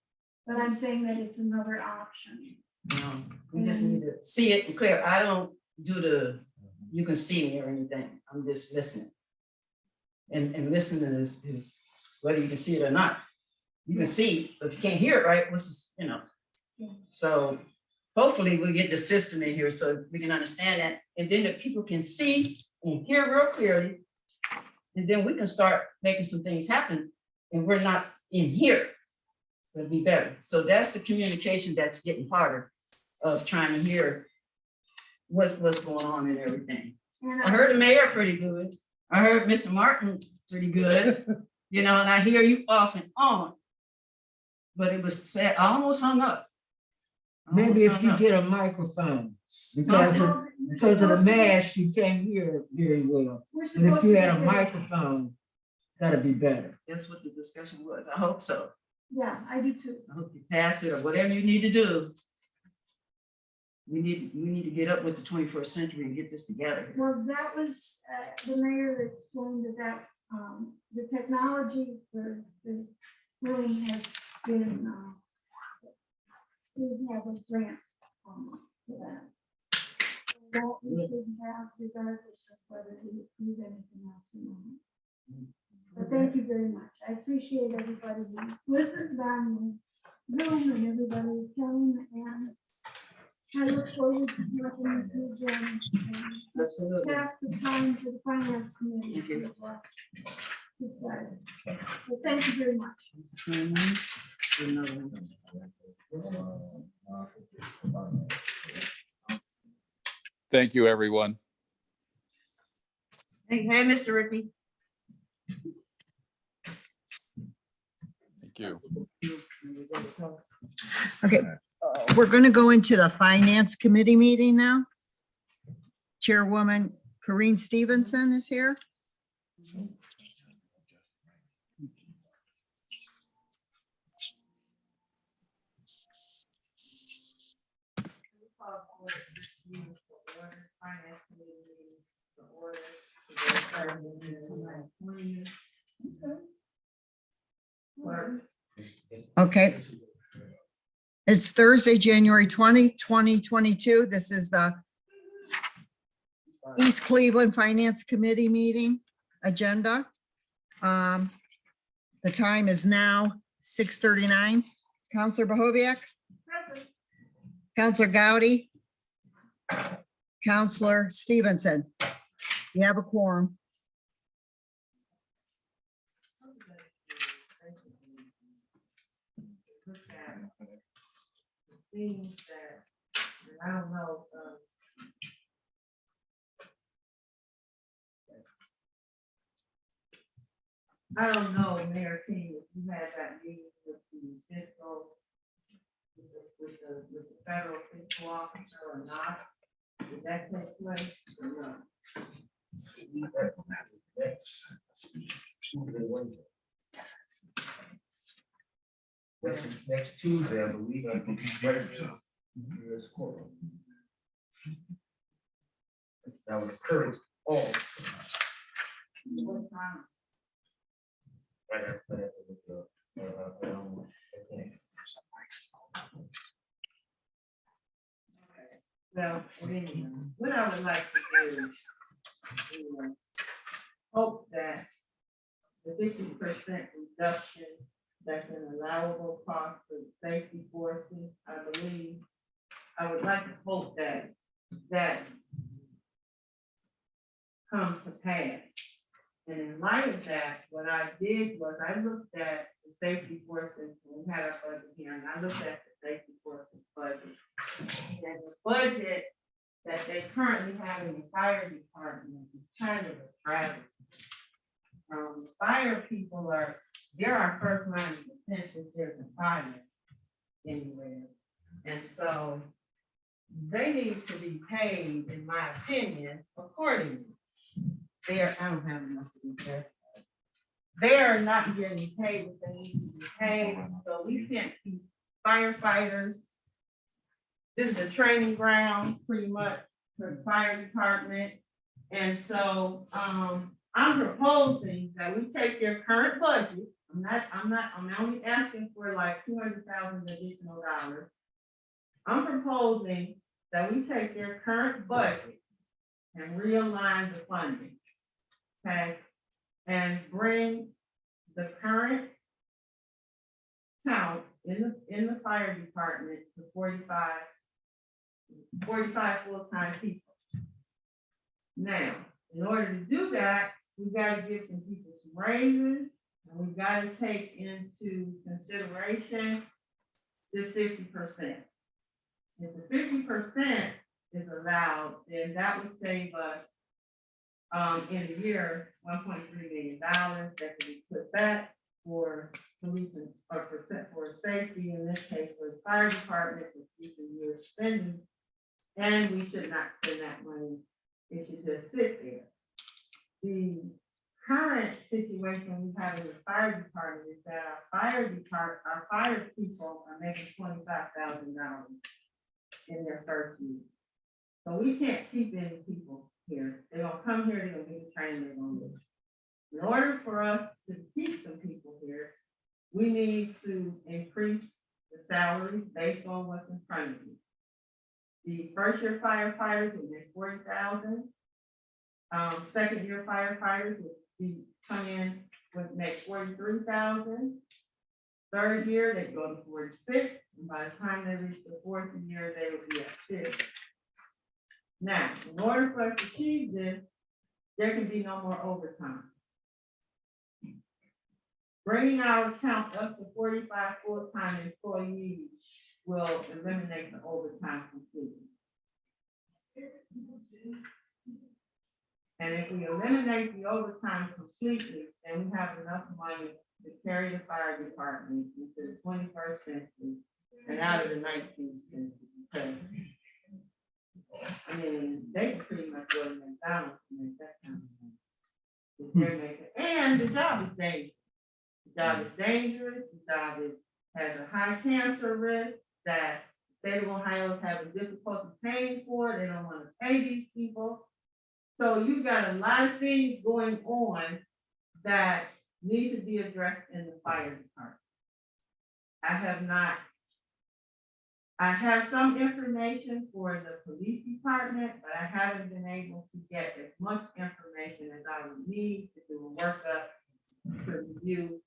but I'm saying that it's another option. We just need to see it and clear. I don't do you can see me or anything. I'm just listening. And listening is whether you can see it or not. You can see, but if you can't hear it right, what's this, you know? Yeah. So hopefully we'll get the system in here so we can understand that. And then the people can see and hear real clearly. And then we can start making some things happen and we're not in here. It'll be better. So that's the communication that's getting harder of trying to hear what's going on and everything. And I heard the mayor pretty good. I heard Mr. Martin pretty good, you know, and I hear you off and on. But it was sad, I almost hung up. I Maybe almost if you hung up. get a microphone, Something. because of the mask, you can't hear very well. And if you had a microphone, that'd be better. That's what the discussion was. I hope so. Yeah, I do too. I hope you pass it or whatever you need to do. We need to get up with the 21st century and get this together. Well, that was the mayor that explained that the technology for the room has been, we have a grant for that. So that we should have regardless of whether we approve anything else or not. But thank you very much. I appreciate everybody who listened on Zoom and everybody who came, and I look forward to working with you again. Absolutely. Pass the time to the finance committee. to, decide. So thank you very much. Thank you, everyone. Hey, Mr. Ricky. Thank you. Okay, we're going to go into the finance committee meeting now. Chairwoman Corinne Stevenson is here. Okay. It's Thursday, January 20th, 2022. This is the East Cleveland Finance Committee meeting agenda. The time is now 6:39. Counselor Bahoviak, Present. Counselor Gowdy, Counselor Stevenson. You have a quorum. Things that, and I don't know, I don't know, Mayor King, if you had that meeting with the fiscal, with the federal fiscal officer or not, did that take place or no? Next Tuesday, I believe, I can register. US court. That was current, all. What time? Right after that, with the, I think. Well, anyway, what I would like to do is, hope that the 50% reduction that's an allowable cost for the safety forces, I believe, I would like to hope that that comes to pass. And in light of that, what I did was I looked at the safety forces, when we had our budget hearing, I looked at the safety forces budget. And the budget that they currently have in the fire department is kind of a travesty. Fire people they're our first line of defense if there's a fire anywhere. And so they need to be paid, in my opinion, accordingly. I don't have enough to do that. They are not getting paid what they need to be paid, so we can't keep firefighters. This is a training ground pretty much for the fire department. And so, I'm proposing that we take their current budget. I'm only asking for like 200,000 additional dollars. I'm proposing that we take their current budget and realign the funding. Okay, and bring the current count in the fire department to 45 full-time people. Now, in order to do that, we've got to give some people some raises, and we've got to take into consideration this 50%. If the 50% is allowed, then that would save us in a year, $1.3 million that could be put back for policing or for safety, in this case, for the fire department, for future year spending. And we should not spend that money. It should just sit there. The current situation we have in the fire department is that our fire people are making $25,000 in their first year. So we can't keep any people here. They're gonna come here, they're gonna get the training, they're gonna leave. In order for us to keep some people here, we need to increase the salaries based on what's in front of you. The first year firefighters will make 40,000. Second year firefighters would make 43,000. Third year, they go to 46, and by the time they reach the fourth year, they would be at 50. Now, in order for us to achieve this, there can be no more overtime. Bringing our count up to 45 full-time employees will eliminate the overtime completely. And if we eliminate the overtime completely, then we have enough money to carry the fire department into the 21st century and out of the 19th century. Because, I mean, they can pretty much go to McDonald's to make that kind of money. If they're making, and the job is dangerous. The job is dangerous. The job has a high cancer risk that the state of Ohio is having difficulty paying for. They don't want to pay these people. So you've got a lot of things going on that need to be addressed in the fire department. I have some information for the police department, but I haven't been able to get as much information as I would need to do a workup to review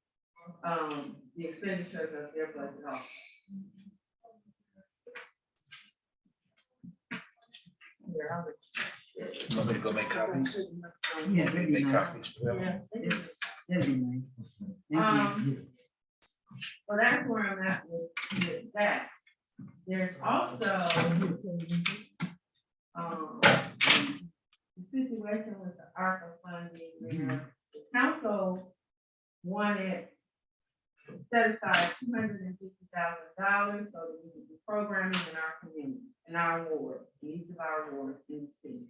the expenditures of their budget also. Here, I'll You want me to go make copies? Yeah, that'd be Make nice. copies for them. Yeah. That'd be nice. Thank you. Well, that's where I'm at with that. There's also the situation with the ARPA funding where the council wanted to set aside $250,000 so that we could do programming in our community, in our wards, in each of our wards in the city.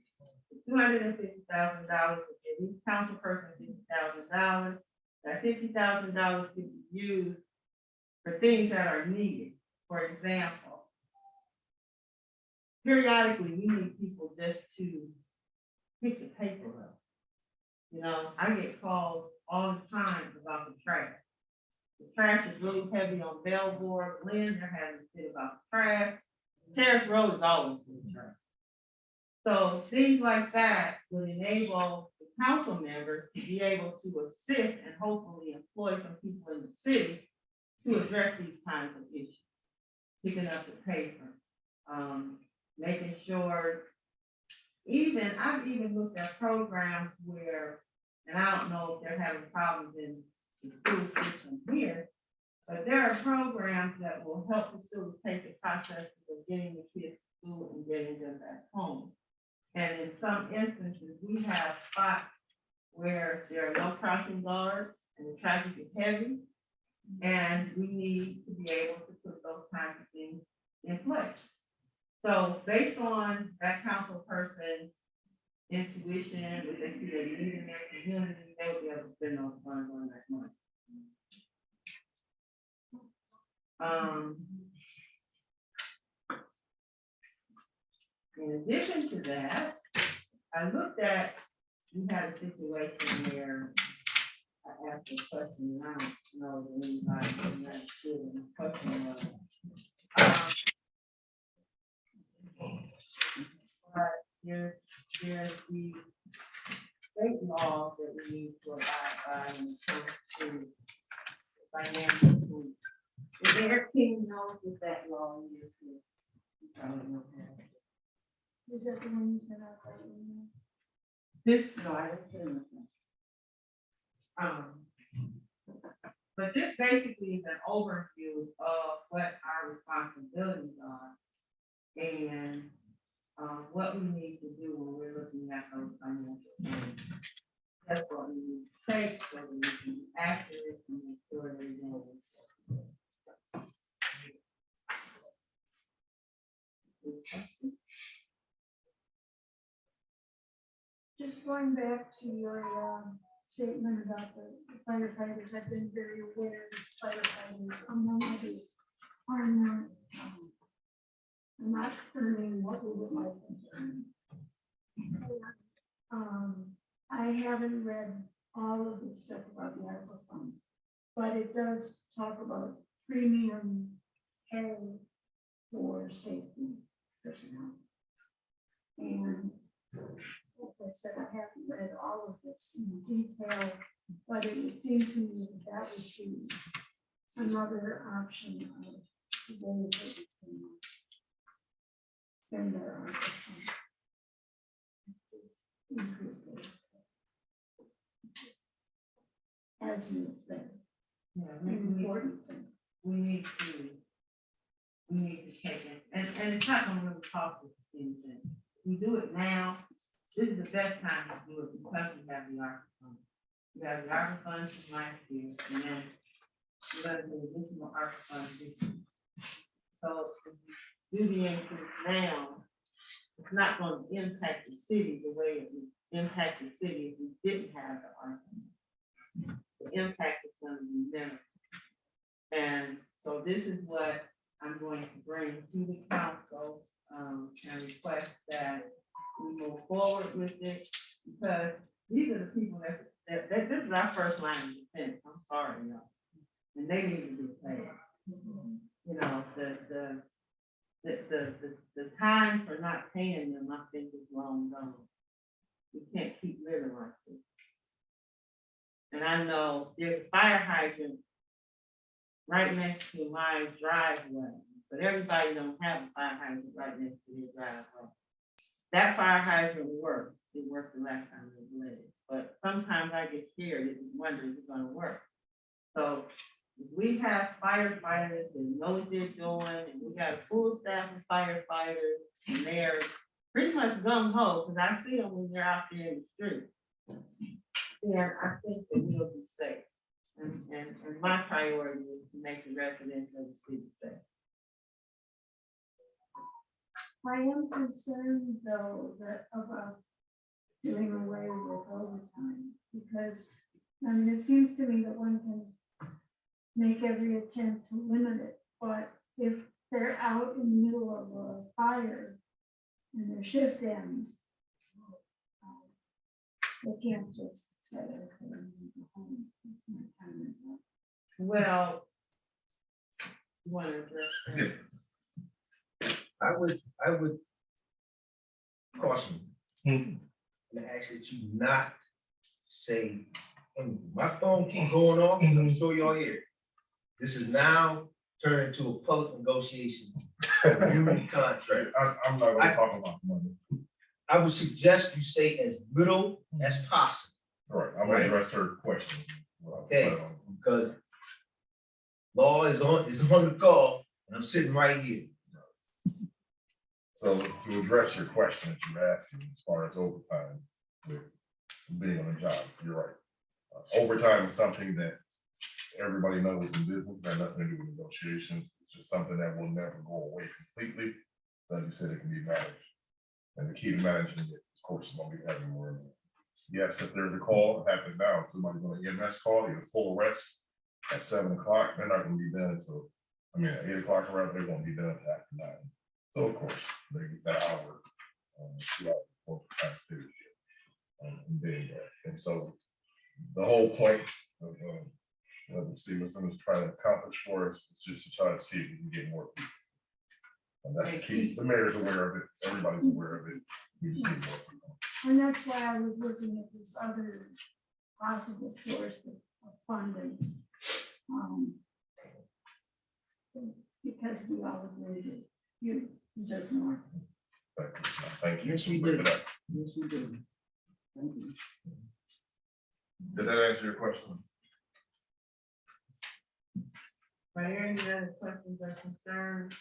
The $250,000 would give each council person $50,000. That $50,000 could be used for things that are needed. For example, periodically, we need people just to pick the paper up. You know, I get calls all the time about the trash. The trash is really heavy on Belvoir, Lynn, they're having to sit about the trash. Terrace Road is always full of trash. So things like that would enable the council members to be able to assist and hopefully employ some people in the city to address these kinds of issues. Picking up the paper, making sure, I've even looked at programs where, and I don't know if they're having problems in the school system here, but there are programs that will help facilitate the process of getting the kids to school and getting them back home. And in some instances, we have spots where there are no crossing guards and the traffic is heavy. And we need to be able to put those kinds of things in place. So based on that council person's intuition, if they see they need in their community, they will be able to spend those funds on that money. In addition to that, I looked at, we had a situation where I asked a question, and I don't know that anybody understood the question was. But there's the state laws that we need to abide by when it comes to financial food. If Eric King knows what that law is, you probably know that. Is that the one you sent out by email? This, no, I didn't say anything. But this basically is an overview of what our responsibilities are and what we need to do when we're looking at those financial things. That's what we need to take so that we can be accurate and make sure that we know. Just going back to your statement about the firefighters, I've been very aware that firefighters, among others, are not earning what we would like them to earn. I haven't read all of the stuff about the ARPA funds, but it does talk about premium pay for safety personnel. And as I said, I haven't read all of this in detail, but it would seem to me that that would be another option of the way that we can spend our ARPA funds. Increase it. As you said, Yeah, an important thing. we need to take it, and it's not gonna really cost us anything. We do it now, this is the best time to do it because we have the ARPA funds. We have the ARPA funds from last year, and then we're gonna do additional ARPA funds this year. So if we do the increase now, it's not gonna impact the city the way it would impact the city if we didn't have the ARPA. The impact is gonna be minimal. And so this is what I'm going to bring to the council, and request that we move forward with it, because these are the people that this is our first line of defense. I'm sorry, y'all. And they need to be paid. You know, the time for not paying them, I think, is long gone. We can't keep living like this. And I know there's a fire hydrant right next to my driveway, but everybody don't have a fire hydrant right next to their driveway. That fire hydrant works. It worked the last time it lit it, but sometimes I get scared and wonder if it's gonna work. So if we have firefighters that know what they're doing, and we got a full staff of firefighters, and they're pretty much gung ho, because I see them when they're out there in the street. And I think that we'll be safe. And my priority is to make the residents of the city safe. I am concerned though that about doing away with overtime, because, I mean, it seems to me that one can make every attempt to limit it, but if they're out in the middle of a fire and their shift ends, they can't just say, okay, I'm gonna go home. My time is up. Well, you want to address that? I would caution you and ask that you not say anything. My phone keeps going off, and I'm sure y'all hear it. This is now turned into a public negotiation, union contract. I'm not gonna talk about money. I would suggest you say as little as possible. All right, I'm gonna address her question. Okay. Because law is on the call, and I'm sitting right here. So to address your question that you're asking as far as overtime with being on a job, you're right. Overtime is something that everybody knows in business, got nothing to do with negotiations. It's just something that will never go away completely. Like you said, it can be managed. And the key to managing it, of course, is when we have more. Yes, if there's a call, it happens now. If somebody's on an EMS call, you're full arrest at 7 o'clock, they're not gonna be done until, at 8 o'clock around, they're gonna be done until after 9. So of course, they get that hour, 2 hours overtime period. And then, and so the whole point of what Stevenson is trying to accomplish for us is just to try to see if we can get more people. And that's the key. The mayor's aware of it. Everybody's aware of it. We just need more people. And that's why I was looking at this other possible source of funding. Because we all agree that you deserve more. Thank you. Yes, we do. Yes, we do. Thank you. Did that answer your question? Are there any other questions or concerns?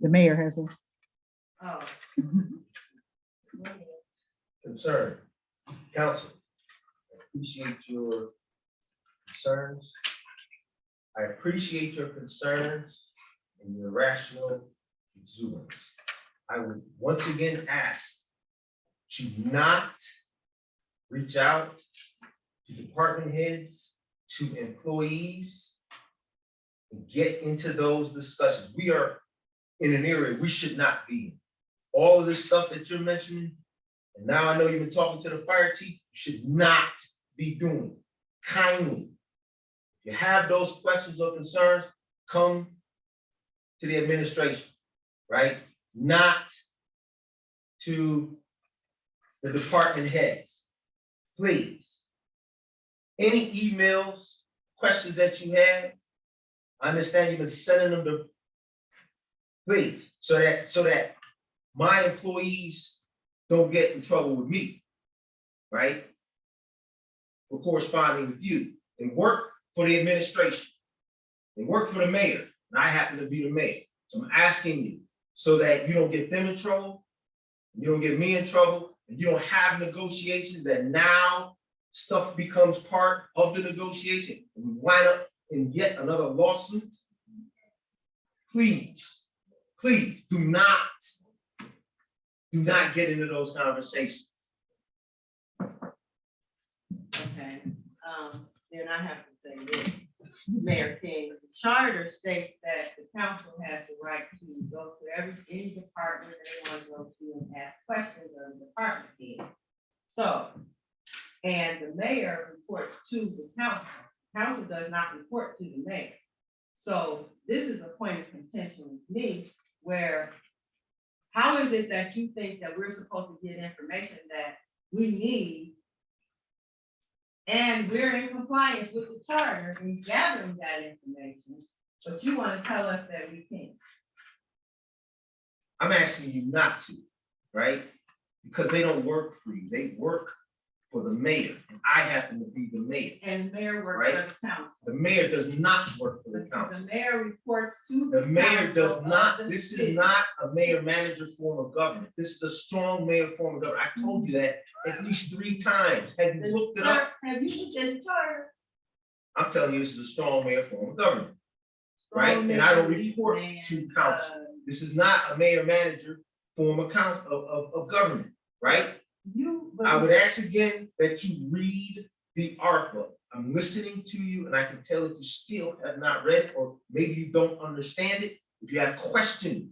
The mayor has a. Oh. Concern, council, I appreciate your concerns. I appreciate your concerns and your rational exuberance. I would once again ask to not reach out to department heads, to employees, and get into those discussions. We are in an area we should not be in. All of this stuff that you're mentioning, and now I know you've been talking to the fire chief, you should not be doing. Kindly, if you have those questions or concerns, come to the administration, right? Not to the department heads, please. Any emails, questions that you have, I understand you've been sending them to, please, so that my employees don't get in trouble with me, right? For corresponding with you. They work for the administration. They work for the mayor, and I happen to be the mayor. So I'm asking you so that you don't get them in trouble, you don't get me in trouble, and you don't have negotiations that now stuff becomes part of the negotiation. And we wind up in yet another lawsuit. Please, please do not get into those conversations. Okay, then I have to say this, Mayor King, the charter states that the council has the right to go to any department they want to go to and ask questions of the department head. So, and the mayor reports to the council. Council does not report to the mayor. So this is a point of contention with me, where how is it that you think that we're supposed to get information that we need, and we're in compliance with the charter and gathering that information, but you want to tell us that we can't? I'm asking you not to, right? Because they don't work for you. They work for the mayor, and I happen to be the mayor. And the mayor works for Right. the council. The mayor does not work for the The council. mayor reports to The mayor does council not, of the this is city. not a mayor-manager form of government. This is a strong mayor form of government. I told you that at least 3 times. Have you Then, looked it sir, up? have you looked at the charter? I'm telling you, this is a strong mayor form of government, right? And I don't report to council. This is not a mayor-manager form of of government, right? I would ask again that you read the ARPA. I'm listening to you, and I can tell that you still have not read it, or maybe you don't understand it. If you have questions,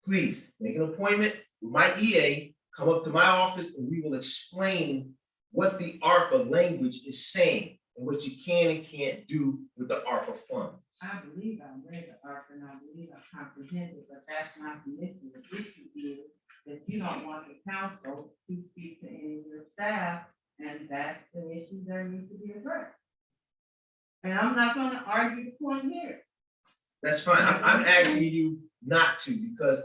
please make an appointment with my EA, come up to my office, and we will explain what the ARPA language is saying and what you can and can't do with the ARPA funds. I believe I read the ARPA and I believe I comprehended, but that's not the issue. The issue is that you don't want the council to speak to any of your staff, and that's the issue that needs to be addressed. And I'm not gonna argue the point here. That's fine. I'm asking you not to, because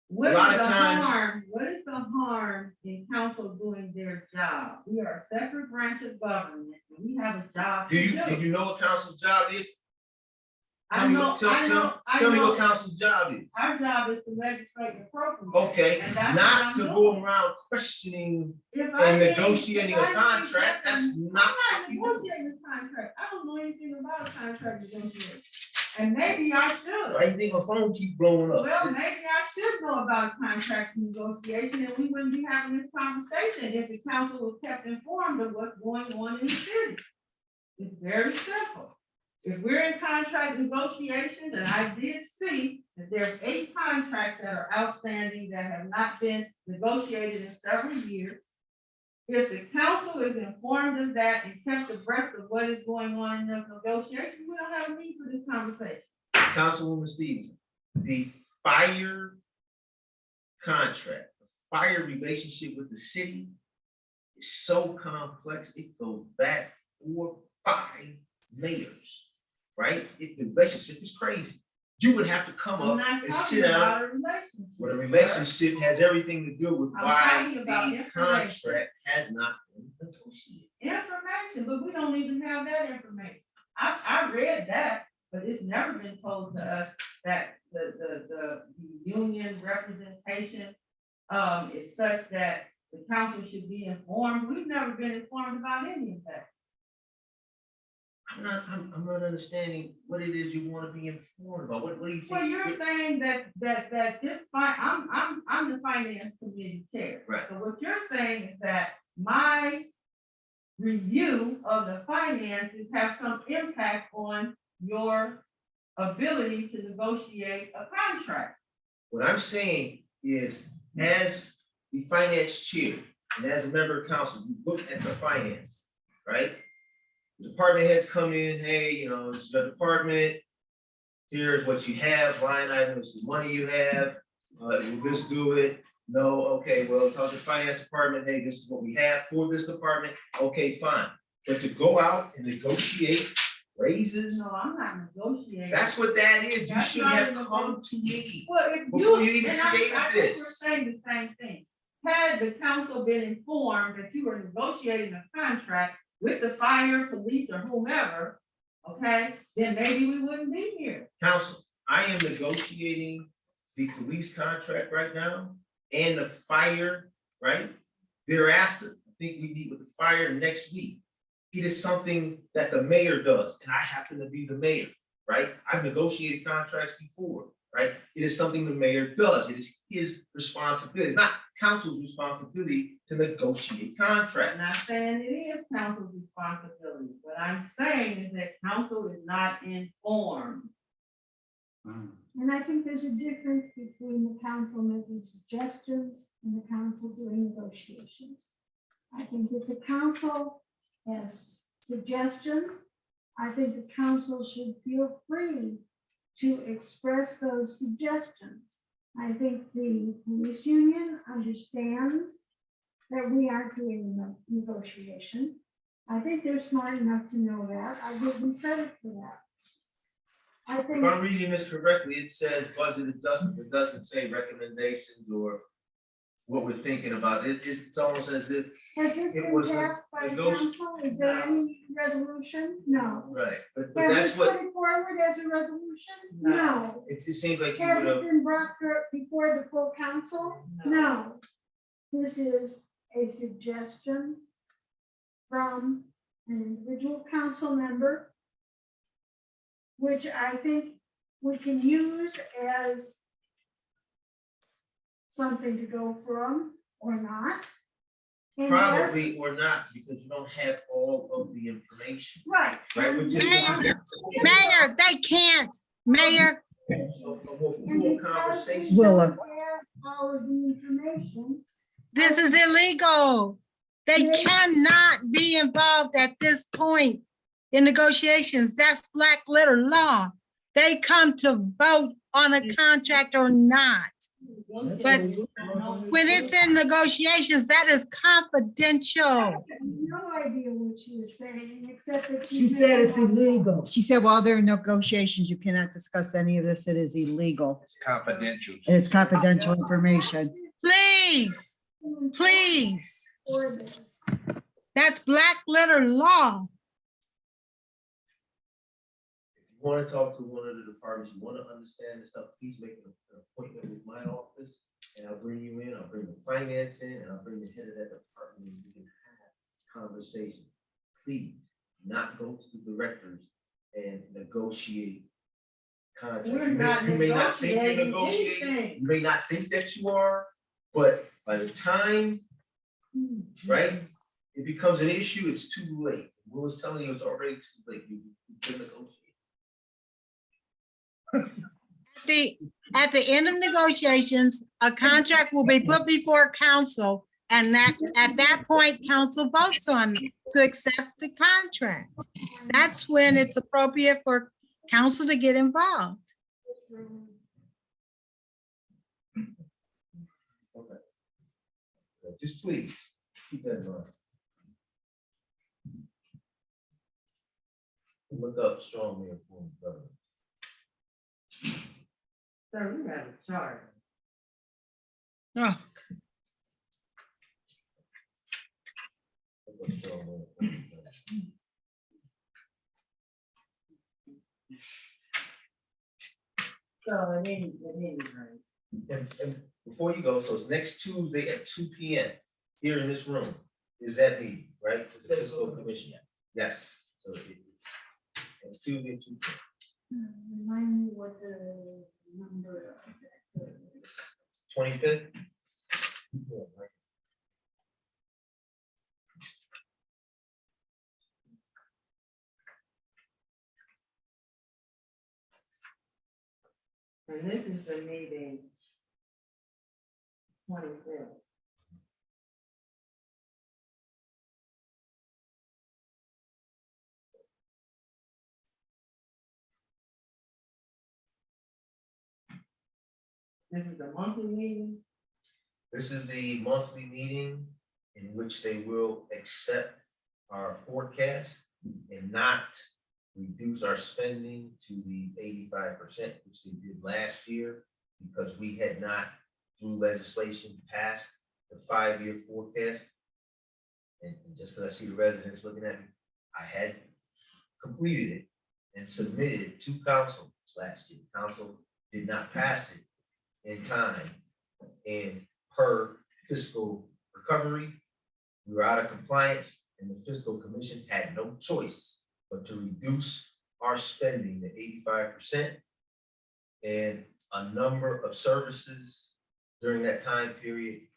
What lot is of the times- harm? What is the harm in council doing their job? We are a separate branch of government, and we have a job do to you do. know what council's job is? Tell me, tell me what know, council's job is. our job is to legislate appropriately. Okay, And that's not what to I'm go doing. around questioning If I and think- negotiating if a I think contract, that's I'm not not what we do. negotiating this contract. I don't know anything about a contract negotiation. And maybe I should. Why do you think my phone keep blowing up? Well, maybe I should know about contract negotiation and we wouldn't be having this conversation if the council was kept informed of what's going on in the city. It's very simple. If we're in contract negotiations, and I did see that there's 8 contracts that are outstanding that have not been negotiated in several years. If the council is informed of that and kept abreast of what is going on in those negotiations, we don't have a need for this conversation. Councilwoman Stevens, the fire contract, the fire relationship with the city is so complex, it goes back 4 or 5 mayors, right? The relationship is crazy. You would have to come I'm up not and talking sit down. about a relationship. Well, the relationship has everything to do with I'm why talking about the information. contract has not been negotiated. Information, but we don't even have that information. I read that, but it's never been told to us that the union representation is such that the council should be informed. We've never been informed about any of that. I'm not understanding what it is you want to be informed about. What do you think? Well, you're saying that this I'm the finance committee chair. Right. So what you're saying is that my review of the finances have some impact on your ability to negotiate a contract. What I'm saying is, as the finance chair and as a member of council, you look at the finance, right? The department heads come in, hey, you know, this is the department. Here's what you have, line items, the money you have. Will this do it? No, okay, well, talk to the finance department, hey, this is what we have for this department. Okay, fine. But to go out and negotiate raises, No, I'm not negotiating. that's what that is. You That's should not have a come to me. Well, if Before you, you even and I created think we're this. saying the same thing. Had the council been informed that you were negotiating a contract with the fire, police, or whomever, okay, then maybe we wouldn't be here. Council, I am negotiating the police contract right now and the fire, right? Thereafter, I think we meet with the fire next week. It is something that the mayor does, and I happen to be the mayor, right? I've negotiated contracts before, right? It is something the mayor does. It is his responsibility, not council's responsibility to negotiate I'm contracts. not saying it is council's responsibility. What I'm saying is that council is not informed. And I think there's a difference between the council making suggestions and the council doing negotiations. I think if the council has suggestions, I think the council should feel free to express those suggestions. I think the police union understands that we aren't doing the negotiation. I think they're smart enough to know that. I give them credit for that. I If think, I'm reading this correctly, it says budget adjustment. It doesn't say recommendations or what we're thinking about. It's almost as if, has this it been was passed by the negoti- council? Is there any resolution? No. right, but Have we that's put what, it forward as a resolution? No. No. it seems like you Has would it have, been brought before the full council? No. This is a suggestion from an individual council member, which I think we can use as something to go from or not. And yes, probably or not, because you don't have all of the information. right. Right, which is- Mayor, they can't. Mayor, A more And full because conversation. we Willa. don't have all of the information, this is illegal. They Yes. cannot be involved at this point in negotiations. That's black letter law. They come to vote on a contract or not. But when it's in negotiations, that is confidential. I have no idea what she was saying, except that She said it's illegal. She said, while there are negotiations, you cannot discuss any of this. It is illegal. It's confidential. And it's confidential information. Please, please. For this. That's black letter law. want to talk to one of the departments, you want to understand this stuff, please make an appointment with my office. And I'll bring you in, I'll bring the finance in, and I'll bring the head of that department, and we can have conversation. Please, not go to the directors and negotiate contracts. We're You may- not you may not think you're negotiating negotiating, anything. you may not think that you are, but by the time, right, it becomes an issue, it's too late. Will was telling you it's already too late. You can negotiate. At the end of negotiations, a contract will be put before council, and that, at that point, council votes on it to accept the contract. That's when it's appropriate for council to get involved. Okay. Just please, keep that in mind. Look up strongly informed government. Sir, we have a chart. Oh, Look up strongly informed government. So it ain't right. And before you go, so it's next Tuesday at 2 p.m. here in this room, is that meeting, right? For the fiscal commission. Yes, so it's Tuesday at 2 p.m. Remind me what the number of that is. 25th? And this is the meeting. 25th. This is the monthly meeting. This is the monthly meeting in which they will accept our forecast and not reduce our spending to the 85%, which they did last year, because we had not, through legislation, passed the 5-year forecast. And just because I see the residents looking at me, I had completed it and submitted to council last year. Council did not pass it in time. And per fiscal recovery, we were out of compliance, and the fiscal commission had no choice but to reduce our spending to 85%. And a number of services during that time period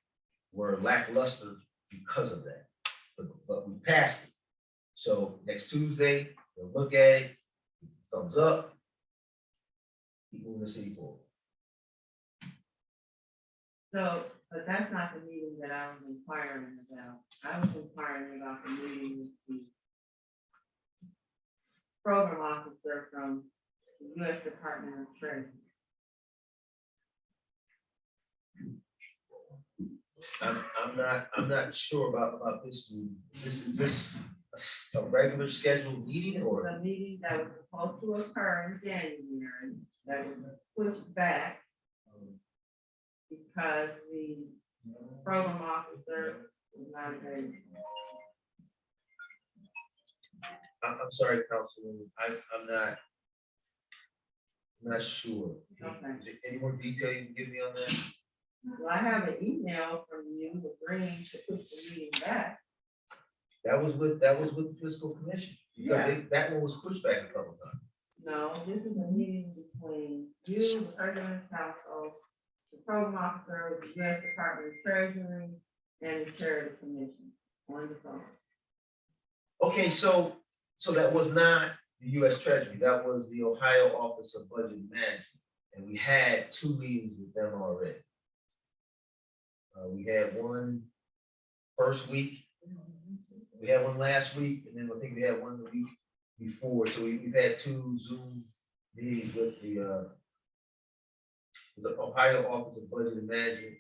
were lackluster because of that. But we passed it. So next Tuesday, we'll look at it, thumbs up, keep moving the city forward. So, but that's not the meeting that I was inquiring about. I was inquiring about the meeting with the program officer from the U.S. Department of Treasury. I'm not sure about this meeting. Is this a regular scheduled meeting or? The meeting that was supposed to occur in January, that was pushed back because the program officer was not available. I'm sorry, Councilman, I'm not sure. Okay. Is there any more detail you can give me on that? Well, I have an email from you agreeing to put the meeting back. That was with the fiscal commission, because that one was pushed back a couple times. No, this is a meeting between you, the president's council, the program officer, the U.S. Department of Treasury, and the chair of the commission on the phone. Okay, so that was not the U.S. Treasury, that was the Ohio Office of Budget Management, and we had 2 meetings with them already. We had one first week, we had one last week, and then I think we had one the week before, so we've had 2 Zoom meetings with the Ohio Office of Budget and Management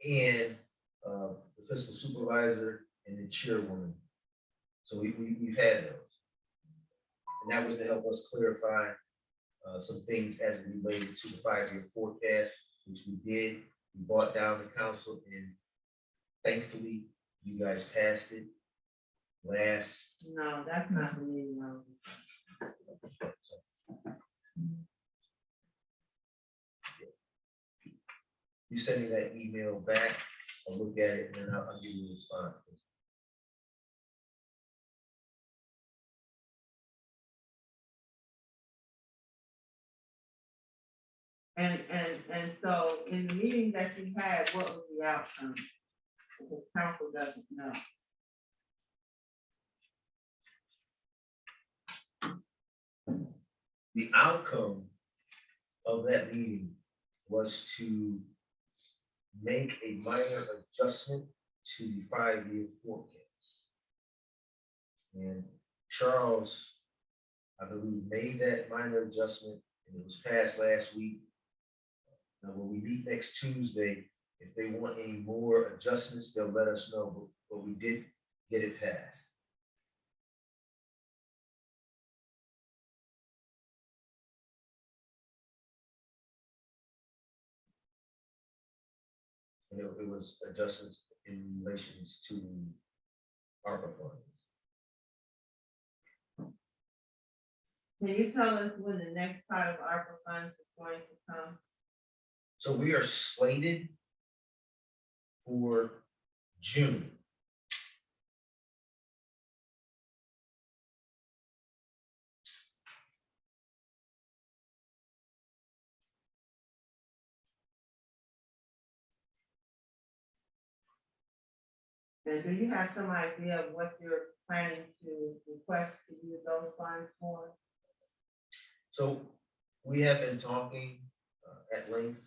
and the fiscal supervisor and the chairwoman. So we've had those. And that was to help us clarify some things as it related to the 5-year forecast, which we did. We brought down the council, and thankfully you guys passed it last. No, that's not the meeting. you send me that email back, I'll look at it and then I'll give you a response. And so in the meeting that you had, what was the outcome? The council doesn't know. The outcome of that meeting was to make a minor adjustment to the 5-year forecast. And Charles, I believe, made that minor adjustment, and it was passed last week. Now, when we meet next Tuesday, if they want any more adjustments, they'll let us know, but we did get it passed. And it was adjustments in relations to ARPA funds. Can you tell us when the next part of ARPA funds is going to come? So we are slated for June. And do you have some idea of what you're planning to request to use those funds for? So we have been talking at length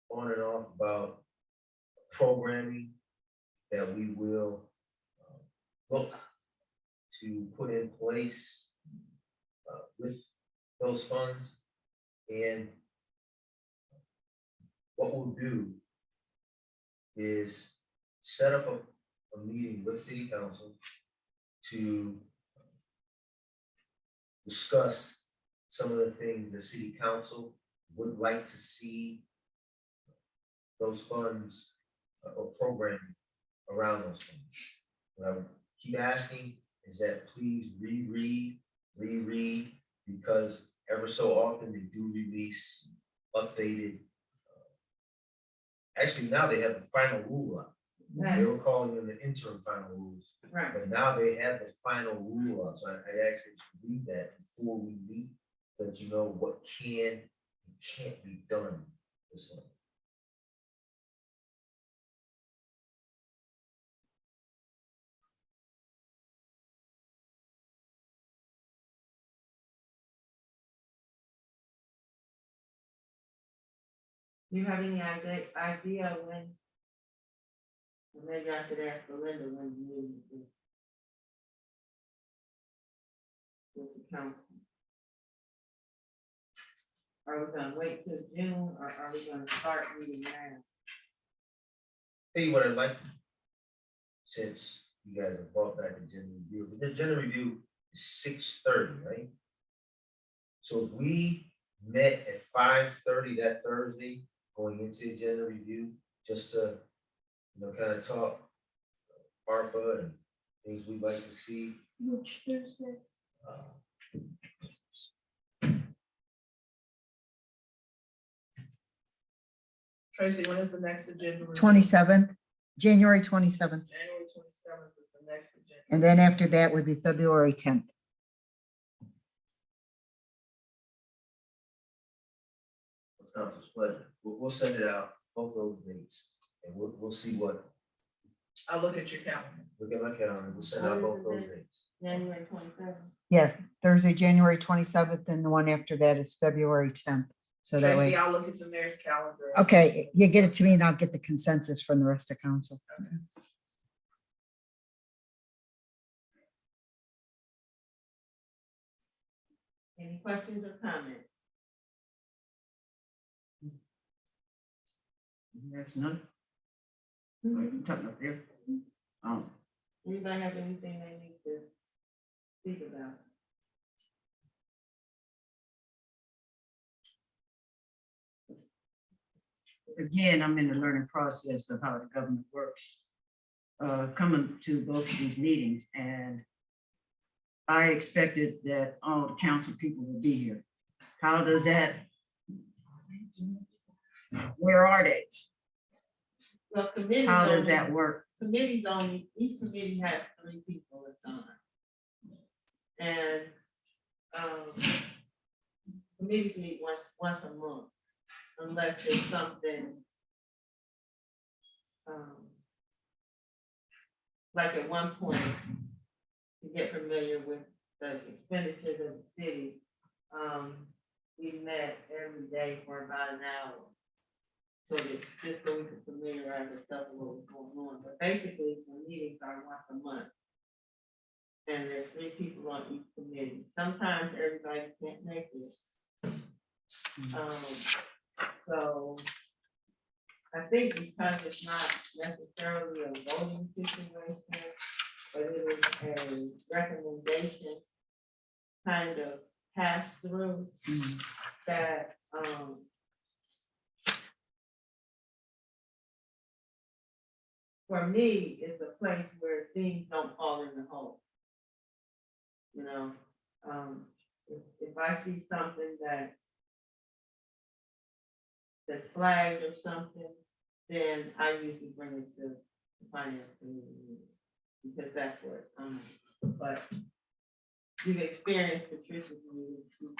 on and off about programming that we will look to put in place with those funds. And what we'll do is set up a meeting with City Council to discuss some of the things the City Council would like to see those funds or programming around those funds. What I would keep asking is that please reread, because ever so often they do release updated. Actually, now they have the final rule out. They were calling them the interim final rules, Right. but now they have the final rule out. So I actually should read that before we meet, so that you know what can and can't be done this way. Do you have any idea when? Or maybe I should ask Belinda when you need to. With the council. Are we gonna wait till June or are we gonna start meeting now? Tell you what I'd like, since you guys have brought back the general review, the general review is 6:30, right? So if we met at 5:30 that Thursday, going into the general review, just to, kind of talk ARPA and things we'd like to see. Which Thursday? Tracy, when is the next agenda? review? 27th, January 27th. January 27th is the next agenda. And then after that would be February 10th. It's council's pleasure. We'll send it out, both those dates, and we'll see what, I'll look at your calendar. look at my calendar, we'll send out both those dates. January 27th. Yeah, Thursday, January 27th, and the one after that is February 10th. So that Tracy, way, I'll look at the mayor's calendar. okay, you get it to me and I'll get the consensus from the rest of council. Any questions or comments? That's none. Talking up there. Anybody have anything they need to speak about? Again, I'm in the learning process of how the government works. Coming to both of these meetings, and I expected that all the council people would be here. How does that Where are they? Well, committees How does only- that work? Committees only, each committee has 3 people assigned. And, committees meet once a month, unless there's something, like at one point, to get familiar with the expenditures of the city, we met every day for about an hour. So that, just so we could familiarize ourselves with what was going on, but basically, the meetings are once a month. And there's 3 people on each committee, sometimes everybody can't make it. So I think because it's not necessarily a voting situation, but it is a recommendation kind of pass through that, for me, it's a place where things don't fall in the hole. You know, if I see something that's flagged or something, then I usually bring it to the finance committee, because that's where it's coming. But you've experienced Patricia's meeting, she's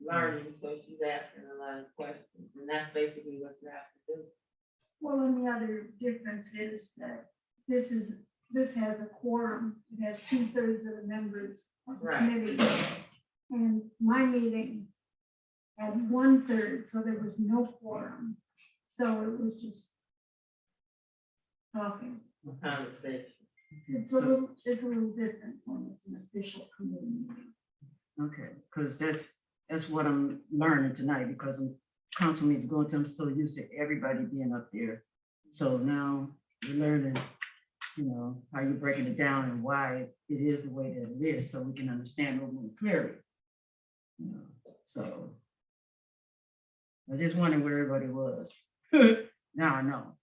learning, so she's asking a lot of questions, and that's basically what you have to do. Well, and the other difference is that this has a quorum, it has 2/3 of the members of the Right. committee. And my meeting had 1/3, so there was no quorum. So it was just talking. Conversation. It's a little different when it's an official committee meeting. Okay, because that's what I'm learning tonight, because I'm constantly going to, I'm so used to everybody being up there. So now we're learning, you know, how you're breaking it down and why it is the way that it is, so we can understand a little more clearly. You know, so I just wondered where everybody was. Now I know.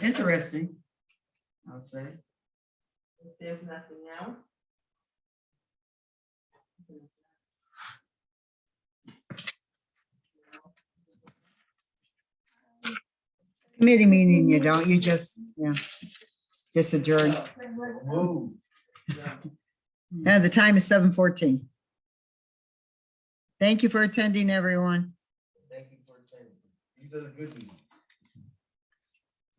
Interesting, I'll say. If there's nothing else. Committee meeting, you don't, you just, yeah, just adjourn. Move. And the time is 7:14. Thank you for attending, everyone. Thank you for attending. These are the good meetings.